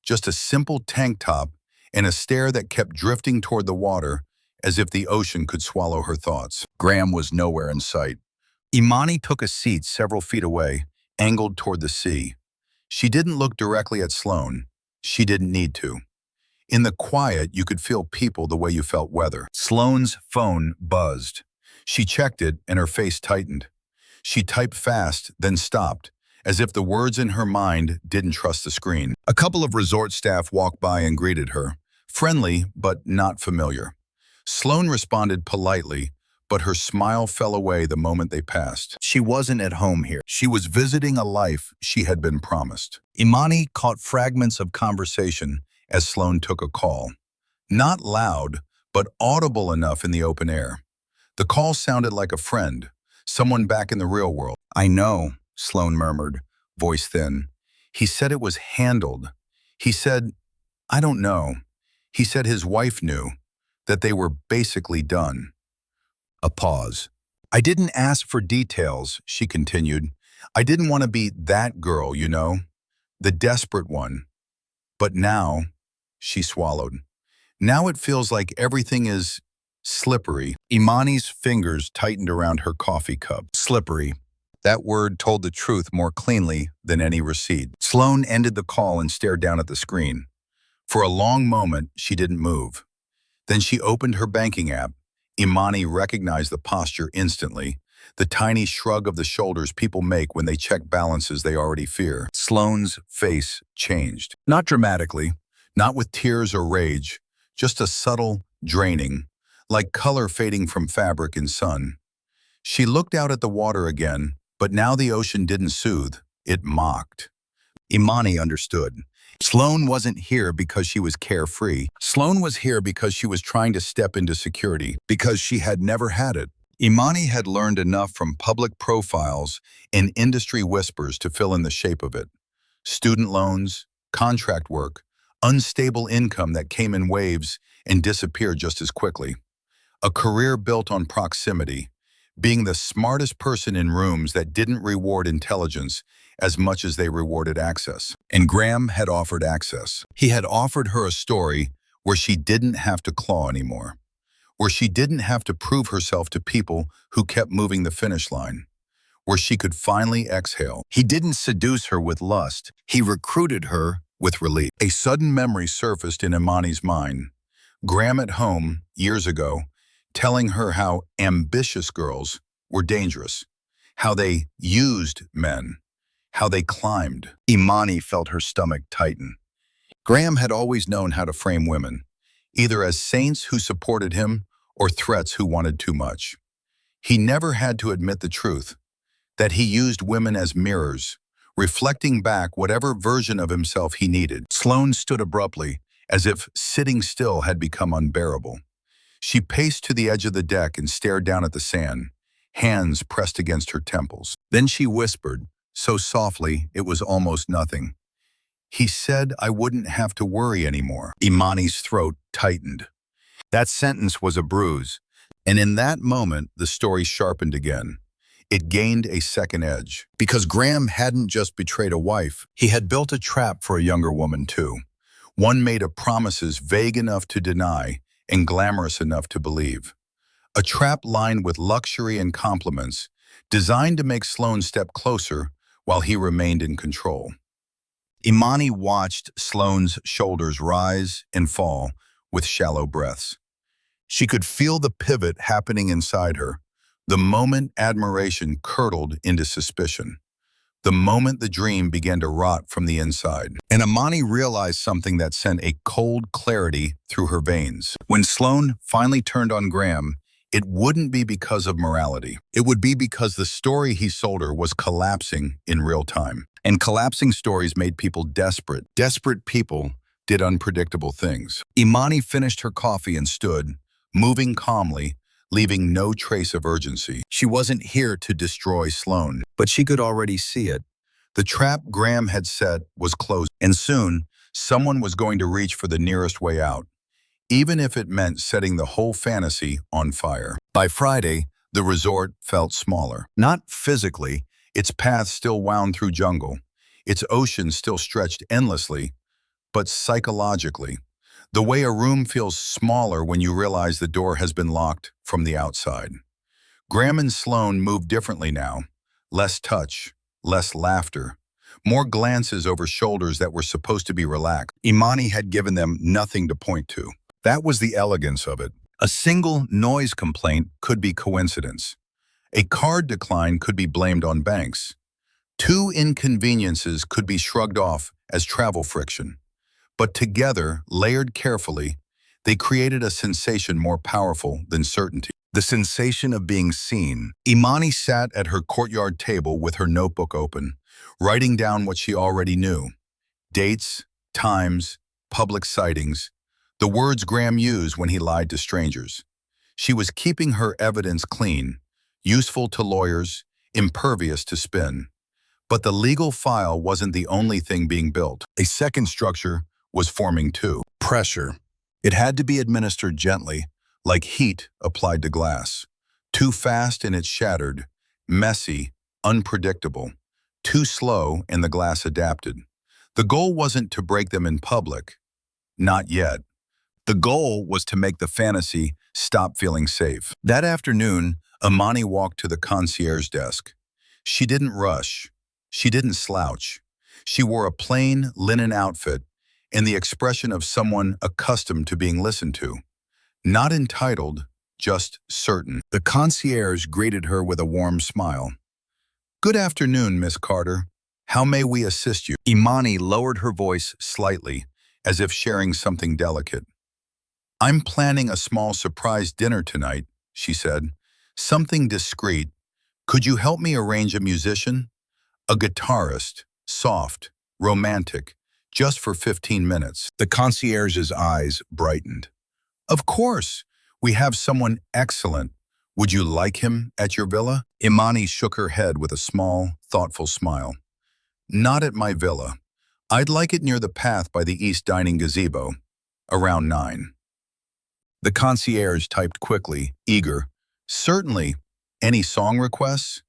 just a simple tank top and a stare that kept drifting toward the water as if the ocean could swallow her thoughts. Graham was nowhere in sight. Imani took a seat several feet away, angled toward the sea. She didn't look directly at Sloane. She didn't need to. In the quiet, you could feel people the way you felt weather. Sloane's phone buzzed. She checked it and her face tightened. She typed fast, then stopped, as if the words in her mind didn't trust the screen. A couple of resort staff walked by and greeted her, friendly but not familiar. Sloane responded politely, but her smile fell away the moment they passed. She wasn't at home here. She was visiting a life she had been promised. Imani caught fragments of conversation as Sloane took a call. Not loud, but audible enough in the open air. The call sounded like a friend, someone back in the real world. "I know," Sloan murmured, voice thin. "He said it was handled. He said, I don't know. He said his wife knew, that they were basically done." A pause. "I didn't ask for details," she continued. "I didn't want to be that girl, you know, the desperate one. But now," she swallowed, "now it feels like everything is slippery." Imani's fingers tightened around her coffee cup. Slippery. That word told the truth more cleanly than any receipt. Sloan ended the call and stared down at the screen. For a long moment, she didn't move. Then she opened her banking app. Imani recognized the posture instantly, the tiny shrug of the shoulders people make when they check balances they already fear. Sloane's face changed. Not dramatically, not with tears or rage, just a subtle draining, like color fading from fabric in sun. She looked out at the water again, but now the ocean didn't soothe, it mocked. Imani understood. Sloan wasn't here because she was carefree. Sloan was here because she was trying to step into security, because she had never had it. Imani had learned enough from public profiles and industry whispers to fill in the shape of it. Student loans, contract work, unstable income that came in waves and disappeared just as quickly. A career built on proximity, being the smartest person in rooms that didn't reward intelligence as much as they rewarded access. And Graham had offered access. He had offered her a story where she didn't have to claw anymore, where she didn't have to prove herself to people who kept moving the finish line, where she could finally exhale. He didn't seduce her with lust. He recruited her with relief. A sudden memory surfaced in Imani's mind. Graham at home, years ago, telling her how ambitious girls were dangerous, how they used men, how they climbed. Imani felt her stomach tighten. Graham had always known how to frame women, either as saints who supported him or threats who wanted too much. He never had to admit the truth, that he used women as mirrors, reflecting back whatever version of himself he needed. Sloan stood abruptly, as if sitting still had become unbearable. She paced to the edge of the deck and stared down at the sand, hands pressed against her temples. Then she whispered, so softly it was almost nothing. "He said I wouldn't have to worry anymore." Imani's throat tightened. That sentence was a bruise, and in that moment the story sharpened again. It gained a second edge. Because Graham hadn't just betrayed a wife, he had built a trap for a younger woman too. One made of promises vague enough to deny and glamorous enough to believe. A trap lined with luxury and compliments, designed to make Sloan step closer while he remained in control. Imani watched Sloan's shoulders rise and fall with shallow breaths. She could feel the pivot happening inside her, the moment admiration curdled into suspicion, the moment the dream began to rot from the inside. And Imani realized something that sent a cold clarity through her veins. When Sloan finally turned on Graham, it wouldn't be because of morality. It would be because the story he sold her was collapsing in real time. And collapsing stories made people desperate. Desperate people did unpredictable things. Imani finished her coffee and stood, moving calmly, leaving no trace of urgency. She wasn't here to destroy Sloan, but she could already see it. The trap Graham had set was closed, and soon someone was going to reach for the nearest way out, even if it meant setting the whole fantasy on fire. By Friday, the resort felt smaller. Not physically, its path still wound through jungle, its ocean still stretched endlessly, but psychologically. The way a room feels smaller when you realize the door has been locked from the outside. Graham and Sloan moved differently now. Less touch, less laughter, more glances over shoulders that were supposed to be relaxed. Imani had given them nothing to point to. That was the elegance of it. A single noise complaint could be coincidence. A card decline could be blamed on banks. Two inconveniences could be shrugged off as travel friction. But together, layered carefully, they created a sensation more powerful than certainty. The sensation of being seen. Imani sat at her courtyard table with her notebook open, writing down what she already knew. Dates, times, public sightings, the words Graham used when he lied to strangers. She was keeping her evidence clean, useful to lawyers, impervious to spin. But the legal file wasn't the only thing being built. A second structure was forming too. Pressure. It had to be administered gently, like heat applied to glass. Too fast and it shattered. Messy, unpredictable. Too slow and the glass adapted. The goal wasn't to break them in public. Not yet. The goal was to make the fantasy stop feeling safe. That afternoon, Imani walked to the concierge desk. She didn't rush. She didn't slouch. She wore a plain linen outfit and the expression of someone accustomed to being listened to. Not entitled, just certain. The concierge greeted her with a warm smile. "Good afternoon, Miss Carter. How may we assist you?" Imani lowered her voice slightly, as if sharing something delicate. "I'm planning a small surprise dinner tonight," she said. "Something discreet. Could you help me arrange a musician? A guitarist, soft, romantic, just for 15 minutes. The concierge's eyes brightened. "Of course, we have someone excellent. Would you like him at your villa?" Imani shook her head with a small, thoughtful smile. "Not at my villa. I'd like it near the path by the east dining gazebo, around 9. The concierge typed quickly, eager. "Certainly. Any song requests?"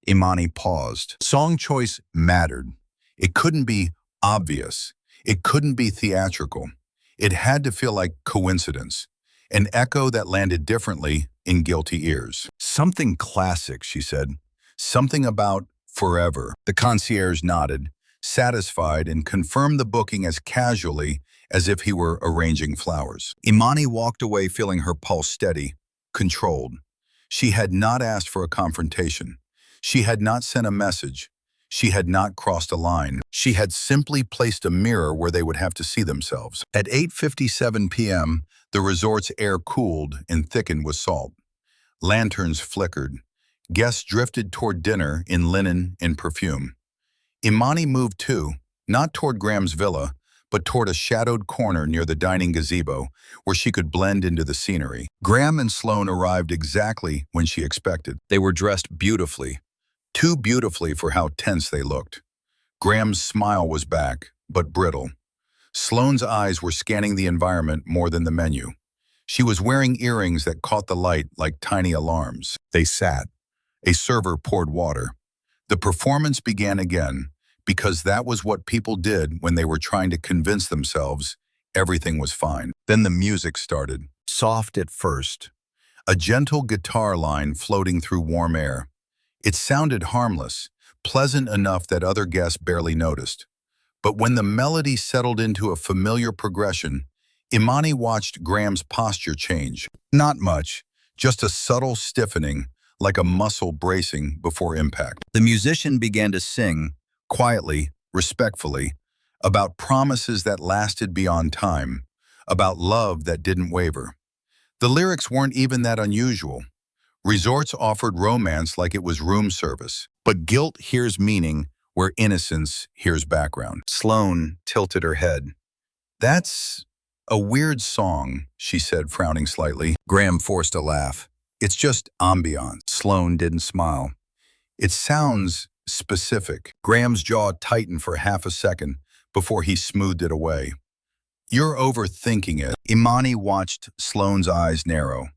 Imani paused. Song choice mattered. It couldn't be obvious. It couldn't be theatrical. It had to feel like coincidence, an echo that landed differently in guilty ears. "Something classic," she said. "Something about forever." The concierge nodded, satisfied, and confirmed the booking as casually as if he were arranging flowers. Imani walked away feeling her pulse steady, controlled. She had not asked for a confrontation. She had not sent a message. She had not crossed a line. She had simply placed a mirror where they would have to see themselves. At 8:57 p.m., the resort's air cooled and thickened with salt. Lanterns flickered. Guests drifted toward dinner in linen and perfume. Imani moved too, not toward Graham's villa, but toward a shadowed corner near the dining gazebo where she could blend into the scenery. Graham and Sloane arrived exactly when she expected. They were dressed beautifully, too beautifully for how tense they looked. Graham's smile was back, but brittle. Sloane's eyes were scanning the environment more than the menu. She was wearing earrings that caught the light like tiny alarms. They sat. A server poured water. The performance began again, because that was what people did when they were trying to convince themselves everything was fine. Then the music started, soft at first. A gentle guitar line floating through warm air. It sounded harmless, pleasant enough that other guests barely noticed. But when the melody settled into a familiar progression, Imani watched Graham's posture change. Not much, just a subtle stiffening, like a muscle bracing before impact. The musician began to sing, quietly, respectfully, about promises that lasted beyond time, about love that didn't waver. The lyrics weren't even that unusual. Resorts offered romance like it was room service, but guilt hears meaning where innocence hears background. Sloane tilted her head. "That's a weird song," she said, frowning slightly. Graham forced a laugh. "It's just ambiance." Sloane didn't smile. "It sounds specific." Graham's jaw tightened for half a second before he smoothed it away. "You're overthinking it." Imani watched Sloane's eyes narrow.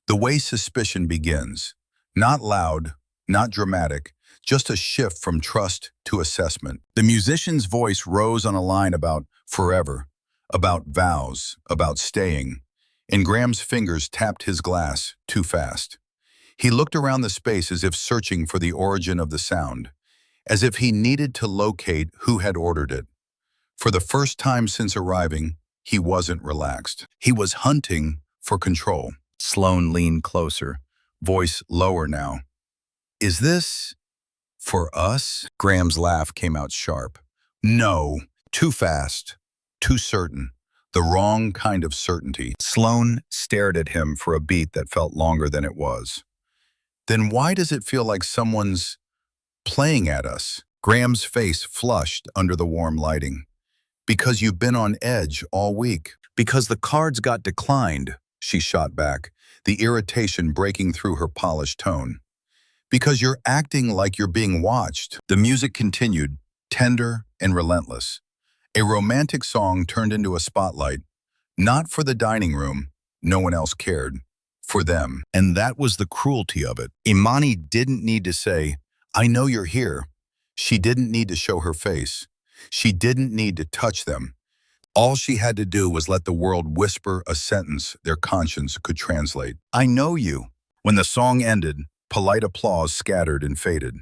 The way suspicion begins. Not loud, not dramatic, just a shift from trust to assessment. The musician's voice rose on a line about forever, about vows, about staying, and Graham's fingers tapped his glass too fast. He looked around the space as if searching for the origin of the sound, as if he needed to locate who had ordered it. For the first time since arriving, he wasn't relaxed. He was hunting for control. Sloane leaned closer, voice lower now. "Is this for us?" Graham's laugh came out sharp. "No, too fast, too certain, the wrong kind of certainty." Sloane stared at him for a beat that felt longer than it was. "Then why does it feel like someone's playing at us?" Graham's face flushed under the warm lighting. "Because you've been on edge all week." "Because the cards got declined," she shot back. the irritation breaking through her polished tone. Because you're acting like you're being watched. The music continued, tender and relentless. A romantic song turned into a spotlight, not for the dining room, no one else cared, for them. And that was the cruelty of it. Imani didn't need to say, "I know you're here." She didn't need to show her face. She didn't need to touch them. All she had to do was let the world whisper a sentence their conscience could translate. "I know you." When the song ended, polite applause scattered and faded.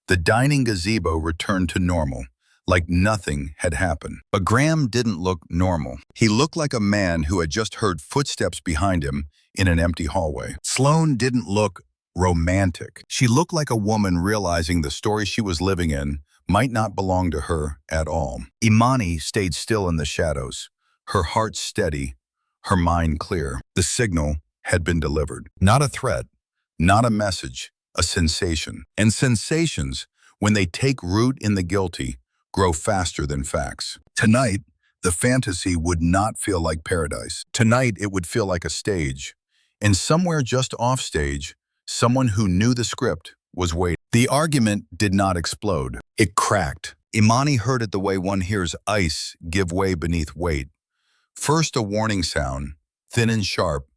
The dining gazebo returned to normal, like nothing had happened. But Graham didn't look normal. He looked like a man who had just heard footsteps behind him in an empty hallway. Sloane didn't look romantic. She looked like a woman realizing the story she was living in might not belong to her at all. Imani stayed still in the shadows, her heart steady, her mind clear. The signal had been delivered. Not a threat, not a message, a sensation. And sensations, when they take root in the guilty, grow faster than facts. Tonight, the fantasy would not feel like paradise. Tonight, it would feel like a stage. And somewhere just off stage, someone who knew the script was waiting. The argument did not explode. It cracked. Imani heard it the way one hears ice give way beneath weight. First a warning sound, thin and sharp,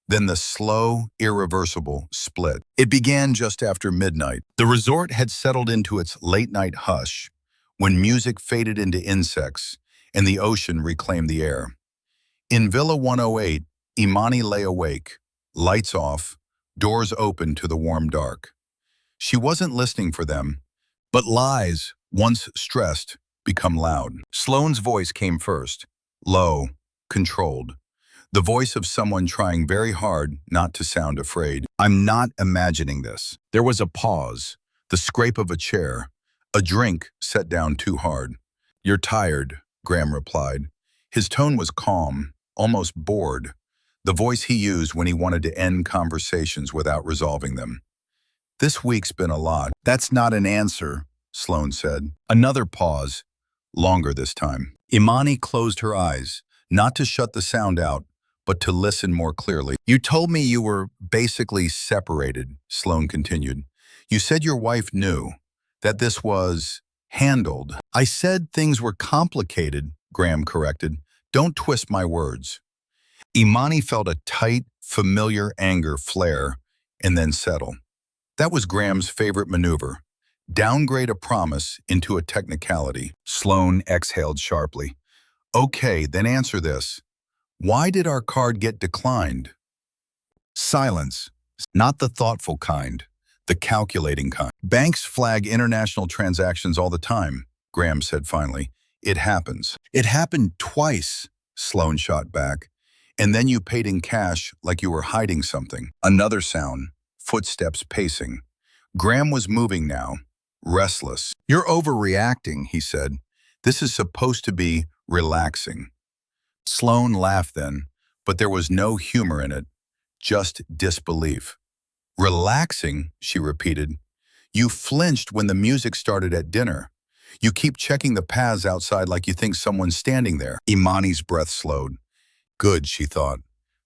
then the slow, irreversible split. It began just after midnight. The resort had settled into its late-night hush, when music faded into insects and the ocean reclaimed the air. In Villa 108, Imani lay awake, lights off, doors open to the warm dark. She wasn't listening for them, but lies, once stressed, become loud. Sloane's voice came first, low, controlled. The voice of someone trying very hard not to sound afraid. "I'm not imagining this." There was a pause, the scrape of a chair, a drink set down too hard. "You're tired," Graham replied. His tone was calm, almost bored, the voice he used when he wanted to end conversations without resolving them. "This week's been a lot." "That's not an answer," Sloane said. Another pause, longer this time. Imani closed her eyes, not to shut the sound out, but to listen more clearly. "You told me you were basically separated," Sloane continued. "You said your wife knew, that this was handled." "I said things were complicated," Graham corrected. "Don't twist my words." Imani felt a tight, familiar anger flare and then settle. That was Graham's favorite maneuver. Downgrade a promise into a technicality. Sloane exhaled sharply. "Okay, then answer this. Why did our card get declined?" Silence. Not the thoughtful kind, the calculating kind. "Banks flag international transactions all the time," Graham said finally. "It happens." "It happened twice," Sloane shot back. "And then you paid in cash like you were hiding something." Another sound, footsteps pacing. Graham was moving now, restless. "You're overreacting," he said. "This is supposed to be relaxing." Sloane laughed then, but there was no humor in it, just disbelief. "Relaxing," she repeated. "You flinched when the music started at dinner. You keep checking the paths outside like you think someone's standing there." Imani's breath slowed. "Good," she thought.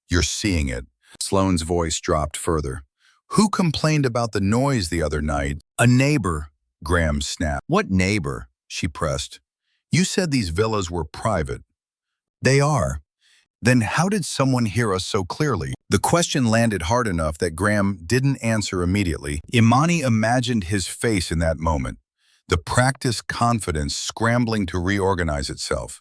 "You're seeing it." Sloane's voice dropped further. "Who complained about the noise the other night?" "A neighbor," Graham snapped. "What neighbor?" she pressed. "You said these villas were private." "They are." "Then how did someone hear us so clearly?" The question landed hard enough that Graham didn't answer immediately. Imani imagined his face in that moment, the practiced confidence scrambling to reorganize itself.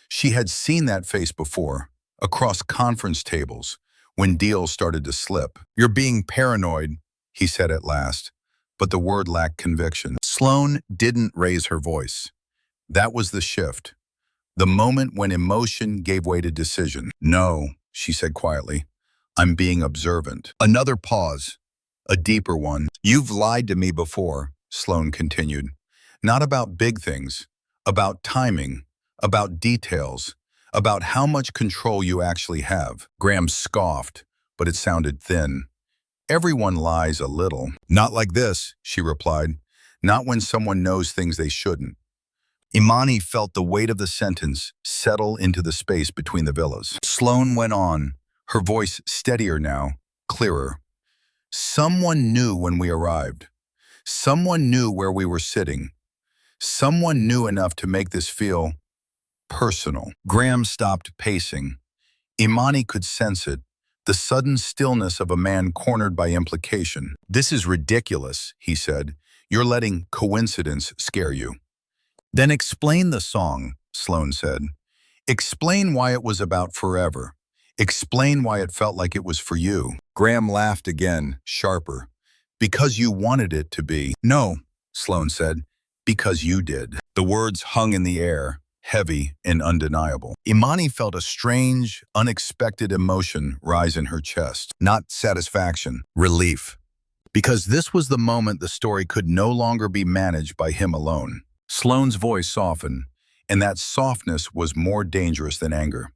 She had seen that face before, across conference tables, when deals started to slip. "You're being paranoid," he said at last, but the word lacked conviction. Sloane didn't raise her voice. That was the shift. The moment when emotion gave way to decision. "No," she said quietly. "I'm being observant." Another pause, a deeper one. "You've lied to me before," Sloane continued. "Not about big things, about timing, about details, about how much control you actually have." Graham scoffed, but it sounded thin. "Everyone lies a little." "Not like this," she replied. "Not when someone knows things they shouldn't." Imani felt the weight of the sentence settle into the space between the villas. Sloane went on, her voice steadier now, clearer. Someone knew when we arrived. Someone knew where we were sitting. Someone knew enough to make this feel personal. Graham stopped pacing. Imani could sense it, the sudden stillness of a man cornered by implication. "This is ridiculous," he said. "You're letting coincidence scare you." "Then explain the song," Sloane said. "Explain why it was about forever. Explain why it felt like it was for you." Graham laughed again, sharper. "Because you wanted it to be." "No," Sloane said. "Because you did." The words hung in the air, heavy and undeniable. Imani felt a strange, unexpected emotion rise in her chest. Not satisfaction, relief. Because this was the moment the story could no longer be managed by him alone. Sloane's voice softened, and that softness was more dangerous than anger.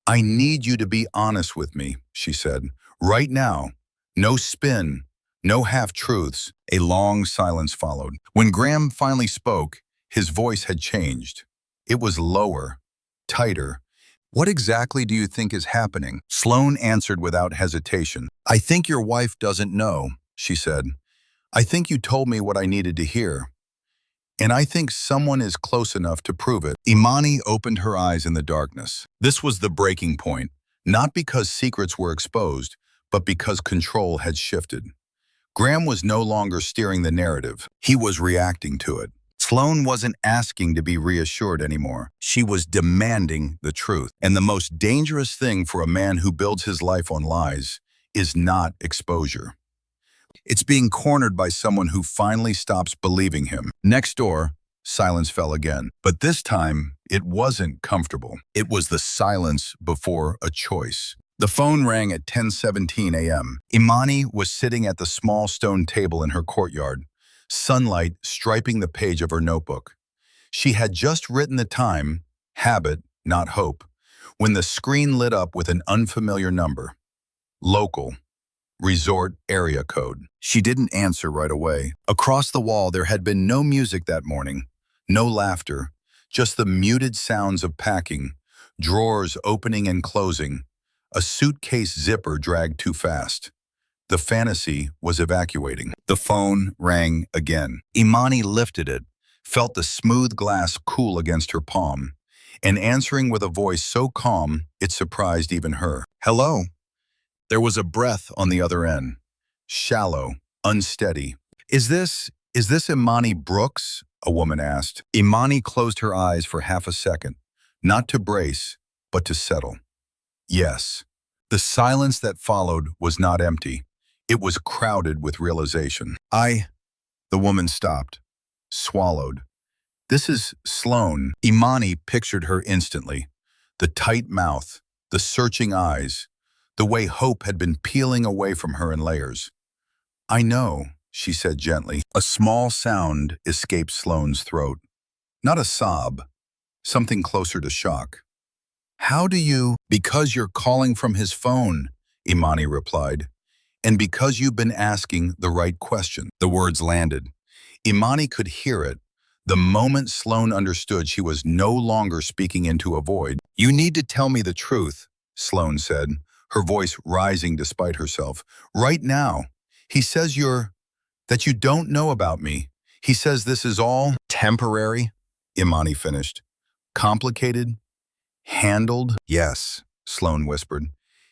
"I need you to be honest with me," she said. "Right now. No spin, no half-truths." A long silence followed. When Graham finally spoke, his voice had changed. It was lower, tighter. "What exactly do you think is happening?" Sloane answered without hesitation. "I think your wife doesn't know," she said. "I think you told me what I needed to hear. And I think someone is close enough to prove it." Imani opened her eyes in the darkness. This was the breaking point, not because secrets were exposed, but because control had shifted. Graham was no longer steering the narrative. He was reacting to it. Sloane wasn't asking to be reassured anymore. She was demanding the truth. And the most dangerous thing for a man who builds his life on lies is not exposure. It's being cornered by someone who finally stops believing him. Next door, silence fell again. But this time, it wasn't comfortable. It was the silence before a choice. The phone rang at 10:17 a.m. Imani was sitting at the small stone table in her courtyard, sunlight striping the page of her notebook. She had just written the time, habit, not hope, when the screen lit up with an unfamiliar number. Local. Resort area code. She didn't answer right away. Across the wall, there had been no music that morning, no laughter, just the muted sounds of packing, drawers opening and closing, a suitcase zipper dragged too fast. The fantasy was evacuating. The phone rang again. Imani lifted it, felt the smooth glass cool against her palm, and answering with a voice so calm it surprised even her. "Hello." There was a breath on the other end, shallow, unsteady. Is this Imani Brooks?" a woman asked. Imani closed her eyes for half a second, not to brace, but to settle. Yes. The silence that followed was not empty. It was crowded with realization. The woman stopped, swallowed. "This is Sloane." Imani pictured her instantly. The tight mouth, the searching eyes, the way hope had been peeling away from her in layers. "I know," she said gently. A small sound escaped Sloane's throat. Not a sob, something closer to shock. "How do you—" "Because you're calling from his phone," Imani replied. "And because you've been asking the right question." The words landed. Imani could hear it. The moment Sloane understood she was no longer speaking into a void. "You need to tell me the truth," Sloane said, her voice rising despite herself. "Right now. He says that you don't know about me. He says this is all temporary," Imani finished. "Complicated? Handled?" "Yes," Sloane whispered.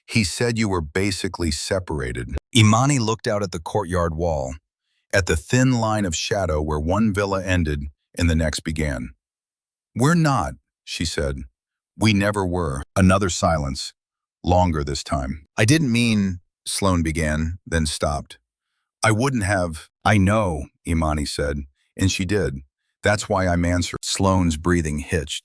"He said you were basically separated." Imani looked out at the courtyard wall, at the thin line of shadow where one villa ended and the next began. "We're not," she said. "We never were." Another silence, longer this time. "I didn't mean," Sloane began, then stopped. "I wouldn't have." "I know," Imani said, and she did. "That's why I'm answering." Sloane's breathing hitched.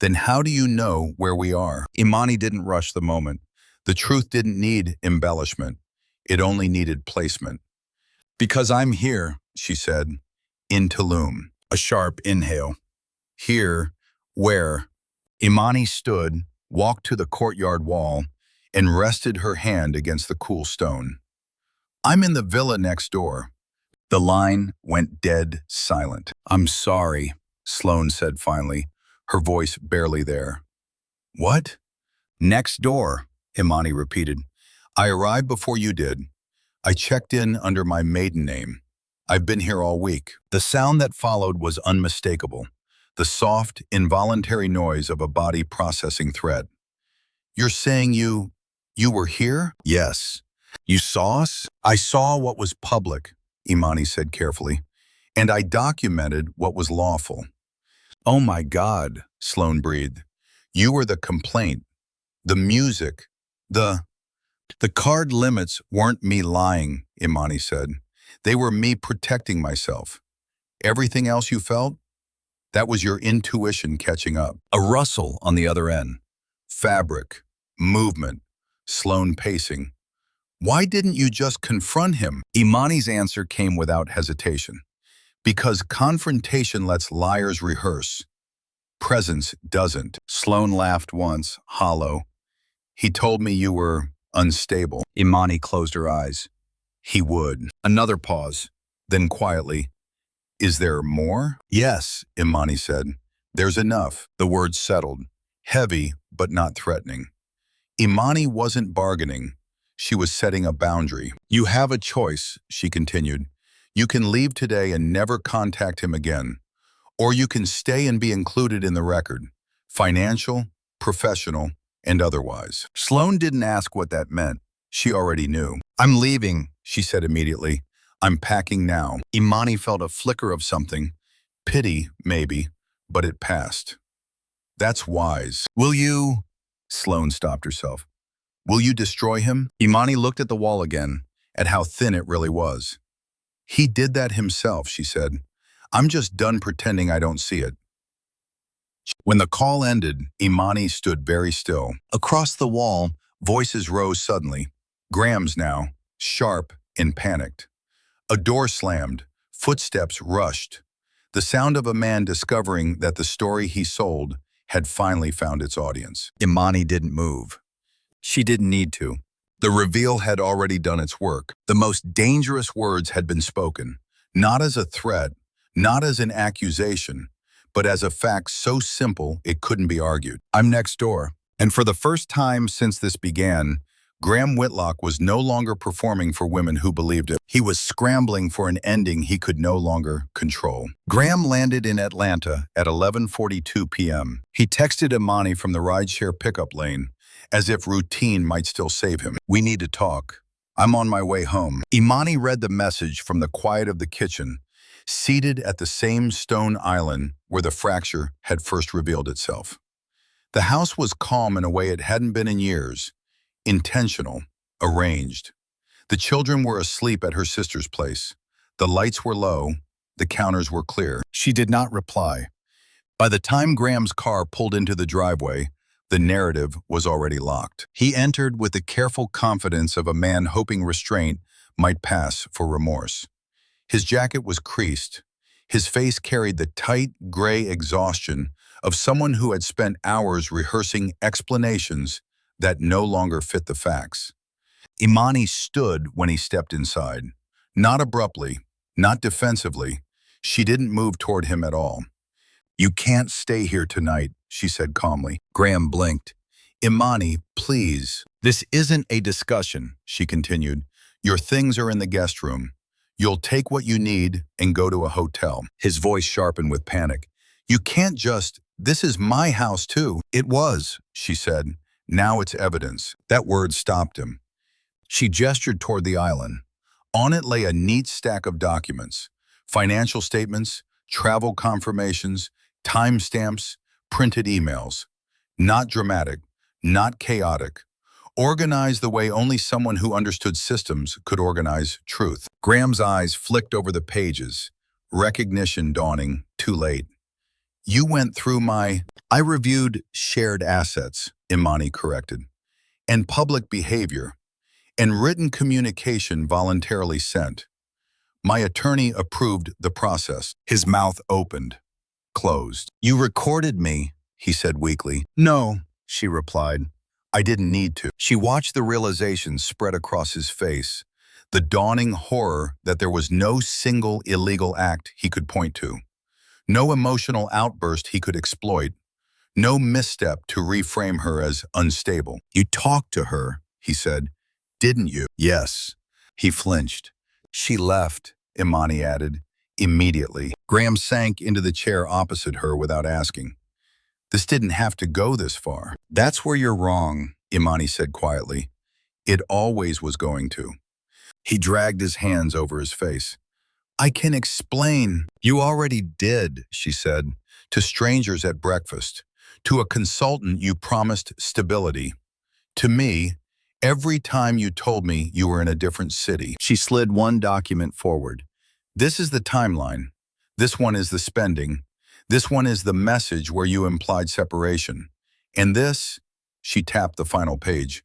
"Then how do you know where we are?" Imani didn't rush the moment. The truth didn't need embellishment. It only needed placement. "Because I'm here," she said, "in Tulum." A sharp inhale. "Here, where?" Imani stood, walked to the courtyard wall, and rested her hand against the cool stone. "I'm in the villa next door." The line went dead silent. "I'm sorry," Sloane said finally, her voice barely there. "What?" "Next door," Imani repeated. I arrived before you did. I checked in under my maiden name. I've been here all week. The sound that followed was unmistakable. The soft, involuntary noise of a body processing threat. You're saying you were here? Yes. You saw us? I saw what was public, Imani said carefully, and I documented what was lawful. Oh my God, Sloan breathed. You were the complaint, the music, the card limits weren't me lying, Imani said. They were me protecting myself. Everything else you felt? That was your intuition catching up. A rustle on the other end. Fabric, movement, Sloan pacing. Why didn't you just confront him? Imani's answer came without hesitation. Because confrontation lets liars rehearse. Presence doesn't. Sloan laughed once, hollow. He told me you were unstable. Imani closed her eyes. He would. Another pause. Then quietly, is there more? Yes, Imani said. There's enough. The words settled. Heavy, but not threatening. Imani wasn't bargaining. She was setting a boundary. You have a choice, she continued. You can leave today and never contact him again. Or you can stay and be included in the record. Financial, professional, and otherwise. Sloan didn't ask what that meant. She already knew. I'm leaving, she said immediately. I'm packing now. Imani felt a flicker of something. Pity, maybe, but it passed. That's wise. Will you? Sloan stopped herself. Will you destroy him? Imani looked at the wall again, at how thin it really was. He did that himself, she said. I'm just done pretending I don't see it. When the call ended, Imani stood very still. Across the wall, voices rose suddenly. Graham's now, sharp and panicked. A door slammed. Footsteps rushed. The sound of a man discovering that the story he sold had finally found its audience. Imani didn't move. She didn't need to. The reveal had already done its work. The most dangerous words had been spoken, not as a threat, not as an accusation, but as a fact so simple it couldn't be argued. I'm next door. And for the first time since this began, Graham Whitlock was no longer performing for women who believed it. He was scrambling for an ending he could no longer control. Graham landed in Atlanta at 11:42 p.m. He texted Imani from the rideshare pickup lane, as if routine might still save him. We need to talk. I'm on my way home. Imani read the message from the quiet of the kitchen, seated at the same stone island where the fracture had first revealed itself. The house was calm in a way it hadn't been in years. Intentional, arranged. The children were asleep at her sister's place. The lights were low, the counters were clear. She did not reply. By the time Graham's car pulled into the driveway, the narrative was already locked. He entered with the careful confidence of a man hoping restraint might pass for remorse. His jacket was creased. His face carried the tight, gray exhaustion of someone who had spent hours rehearsing explanations that no longer fit the facts. Imani stood when he stepped inside. Not abruptly, not defensively. She didn't move toward him at all. You can't stay here tonight, she said calmly. Graham blinked. Imani, please. This isn't a discussion, she continued. Your things are in the guest room. You'll take what you need and go to a hotel. His voice sharpened with panic. You can't just, this is my house too. It was, she said. Now it's evidence. That word stopped him. She gestured toward the island. On it lay a neat stack of documents, financial statements, travel confirmations, timestamps, printed emails. Not dramatic, not chaotic. Organized the way only someone who understood systems could organize truth. Graham's eyes flicked over the pages, recognition dawning too late. You went through I reviewed shared assets, Imani corrected, and public behavior, and written communication voluntarily sent. My attorney approved the process. His mouth opened, closed. You recorded me, he said weakly. No, she replied. I didn't need to. She watched the realization spread across his face, the dawning horror that there was no single illegal act he could point to, no emotional outburst he could exploit, no misstep to reframe her as unstable. You talked to her, he said, Didn't you? Yes. He flinched. She left, Imani added, immediately. Graham sank into the chair opposite her without asking. This didn't have to go this far. That's where you're wrong, Imani said quietly. It always was going to. He dragged his hands over his face. I can explain. You already did, she said, to strangers at breakfast. To a consultant you promised stability. To me, every time you told me you were in a different city. She slid one document forward. This is the timeline. This one is the spending. This one is the message where you implied separation. And this, she tapped the final page,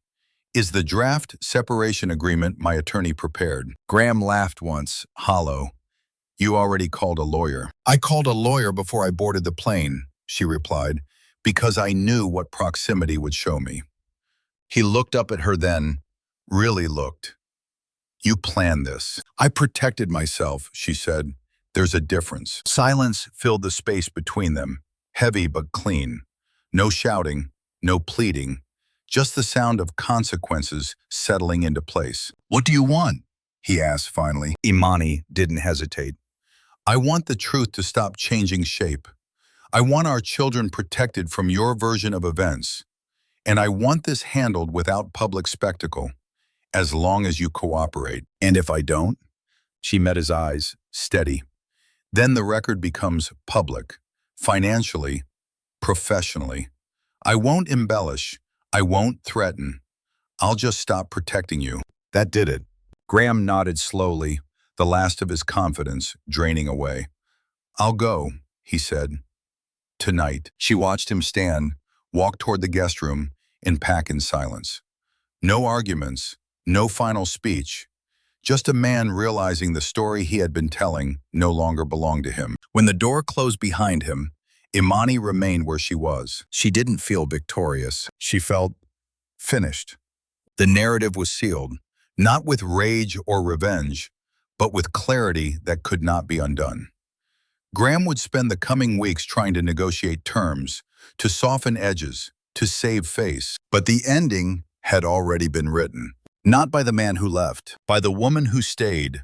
is the draft separation agreement my attorney prepared. Graham laughed once, hollow. You already called a lawyer. I called a lawyer before I boarded the plane, she replied, because I knew what proximity would show me. He looked up at her then, really looked. You planned this. I protected myself, she said. There's a difference. Silence filled the space between them, heavy but clean. No shouting, no pleading, just the sound of consequences settling into place. What do you want? He asked finally. Imani didn't hesitate. I want the truth to stop changing shape. I want our children protected from your version of events. And I want this handled without public spectacle, as long as you cooperate. And if I don't? She met his eyes, steady. Then the record becomes public, financially, professionally. I won't embellish. I won't threaten. I'll just stop protecting you. That did it. Graham nodded slowly, the last of his confidence draining away. I'll go, he said. Tonight. She watched him stand, walk toward the guest room, and pack in silence. No arguments, no final speech. Just a man realizing the story he had been telling no longer belonged to him. When the door closed behind him, Imani remained where she was. She didn't feel victorious. She felt finished. The narrative was sealed, not with rage or revenge, but with clarity that could not be undone. Graham would spend the coming weeks trying to negotiate terms, to soften edges, to save face. But the ending had already been written. Not by the man who left, by the woman who stayed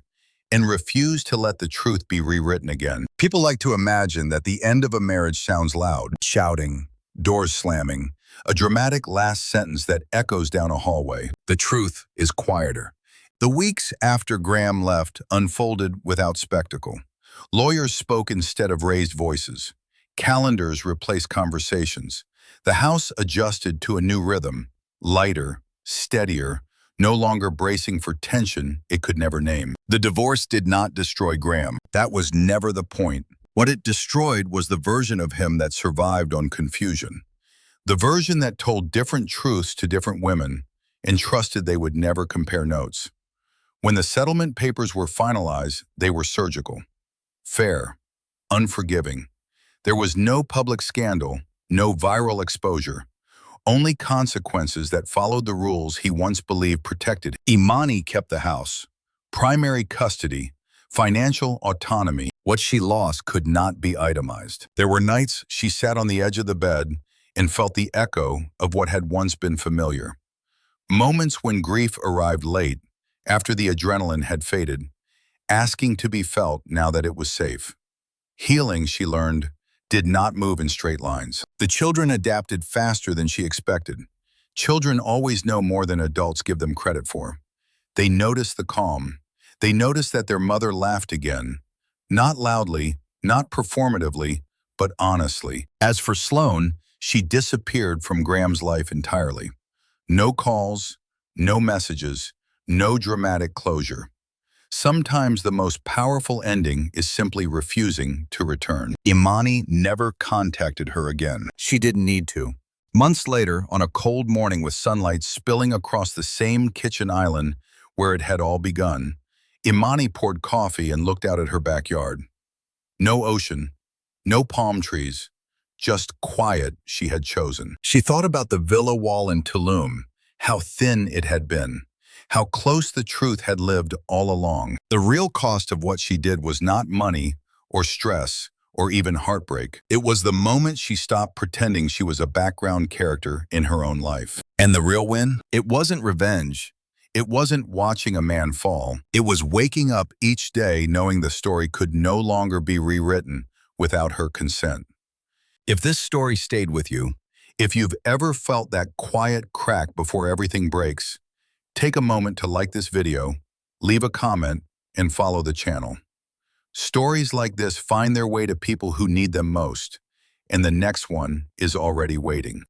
and refused to let the truth be rewritten again. People like to imagine that the end of a marriage sounds loud, shouting, doors slamming, a dramatic last sentence that echoes down a hallway. The truth is quieter. The weeks after Graham left unfolded without spectacle. Lawyers spoke instead of raised voices. Calendars replaced conversations. The house adjusted to a new rhythm, lighter, steadier, no longer bracing for tension it could never name. The divorce did not destroy Graham. That was never the point. What it destroyed was the version of him that survived on confusion. The version that told different truths to different women and trusted they would never compare notes. When the settlement papers were finalized, they were surgical, fair, unforgiving. There was no public scandal, no viral exposure. Only consequences that followed the rules he once believed protected. Imani kept the house. Primary custody, financial autonomy. What she lost could not be itemized. There were nights she sat on the edge of the bed and felt the echo of what had once been familiar. Moments when grief arrived late, after the adrenaline had faded, asking to be felt now that it was safe. Healing, she learned, did not move in straight lines. The children adapted faster than she expected. Children always know more than adults give them credit for. They noticed the calm. They noticed that their mother laughed again. Not loudly, not performatively, but honestly. As for Sloane, she disappeared from Graham's life entirely. No calls, no messages, no dramatic closure. Sometimes the most powerful ending is simply refusing to return. Imani never contacted her again. She didn't need to. Months later, on a cold morning with sunlight spilling across the same kitchen island where it had all begun, Imani poured coffee and looked out at her backyard. No ocean, no palm trees, just quiet she had chosen. She thought about the villa wall in Tulum, how thin it had been. How close the truth had lived all along. The real cost of what she did was not money or stress or even heartbreak. It was the moment she stopped pretending she was a background character in her own life. And the real win? It wasn't revenge. It wasn't watching a man fall. It was waking up each day knowing the story could no longer be rewritten without her consent. If this story stayed with you, if you've ever felt that quiet crack before everything breaks, take a moment to like this video, leave a comment, and follow the channel. Stories like this find their way to people who need them most, and the next one is already waiting.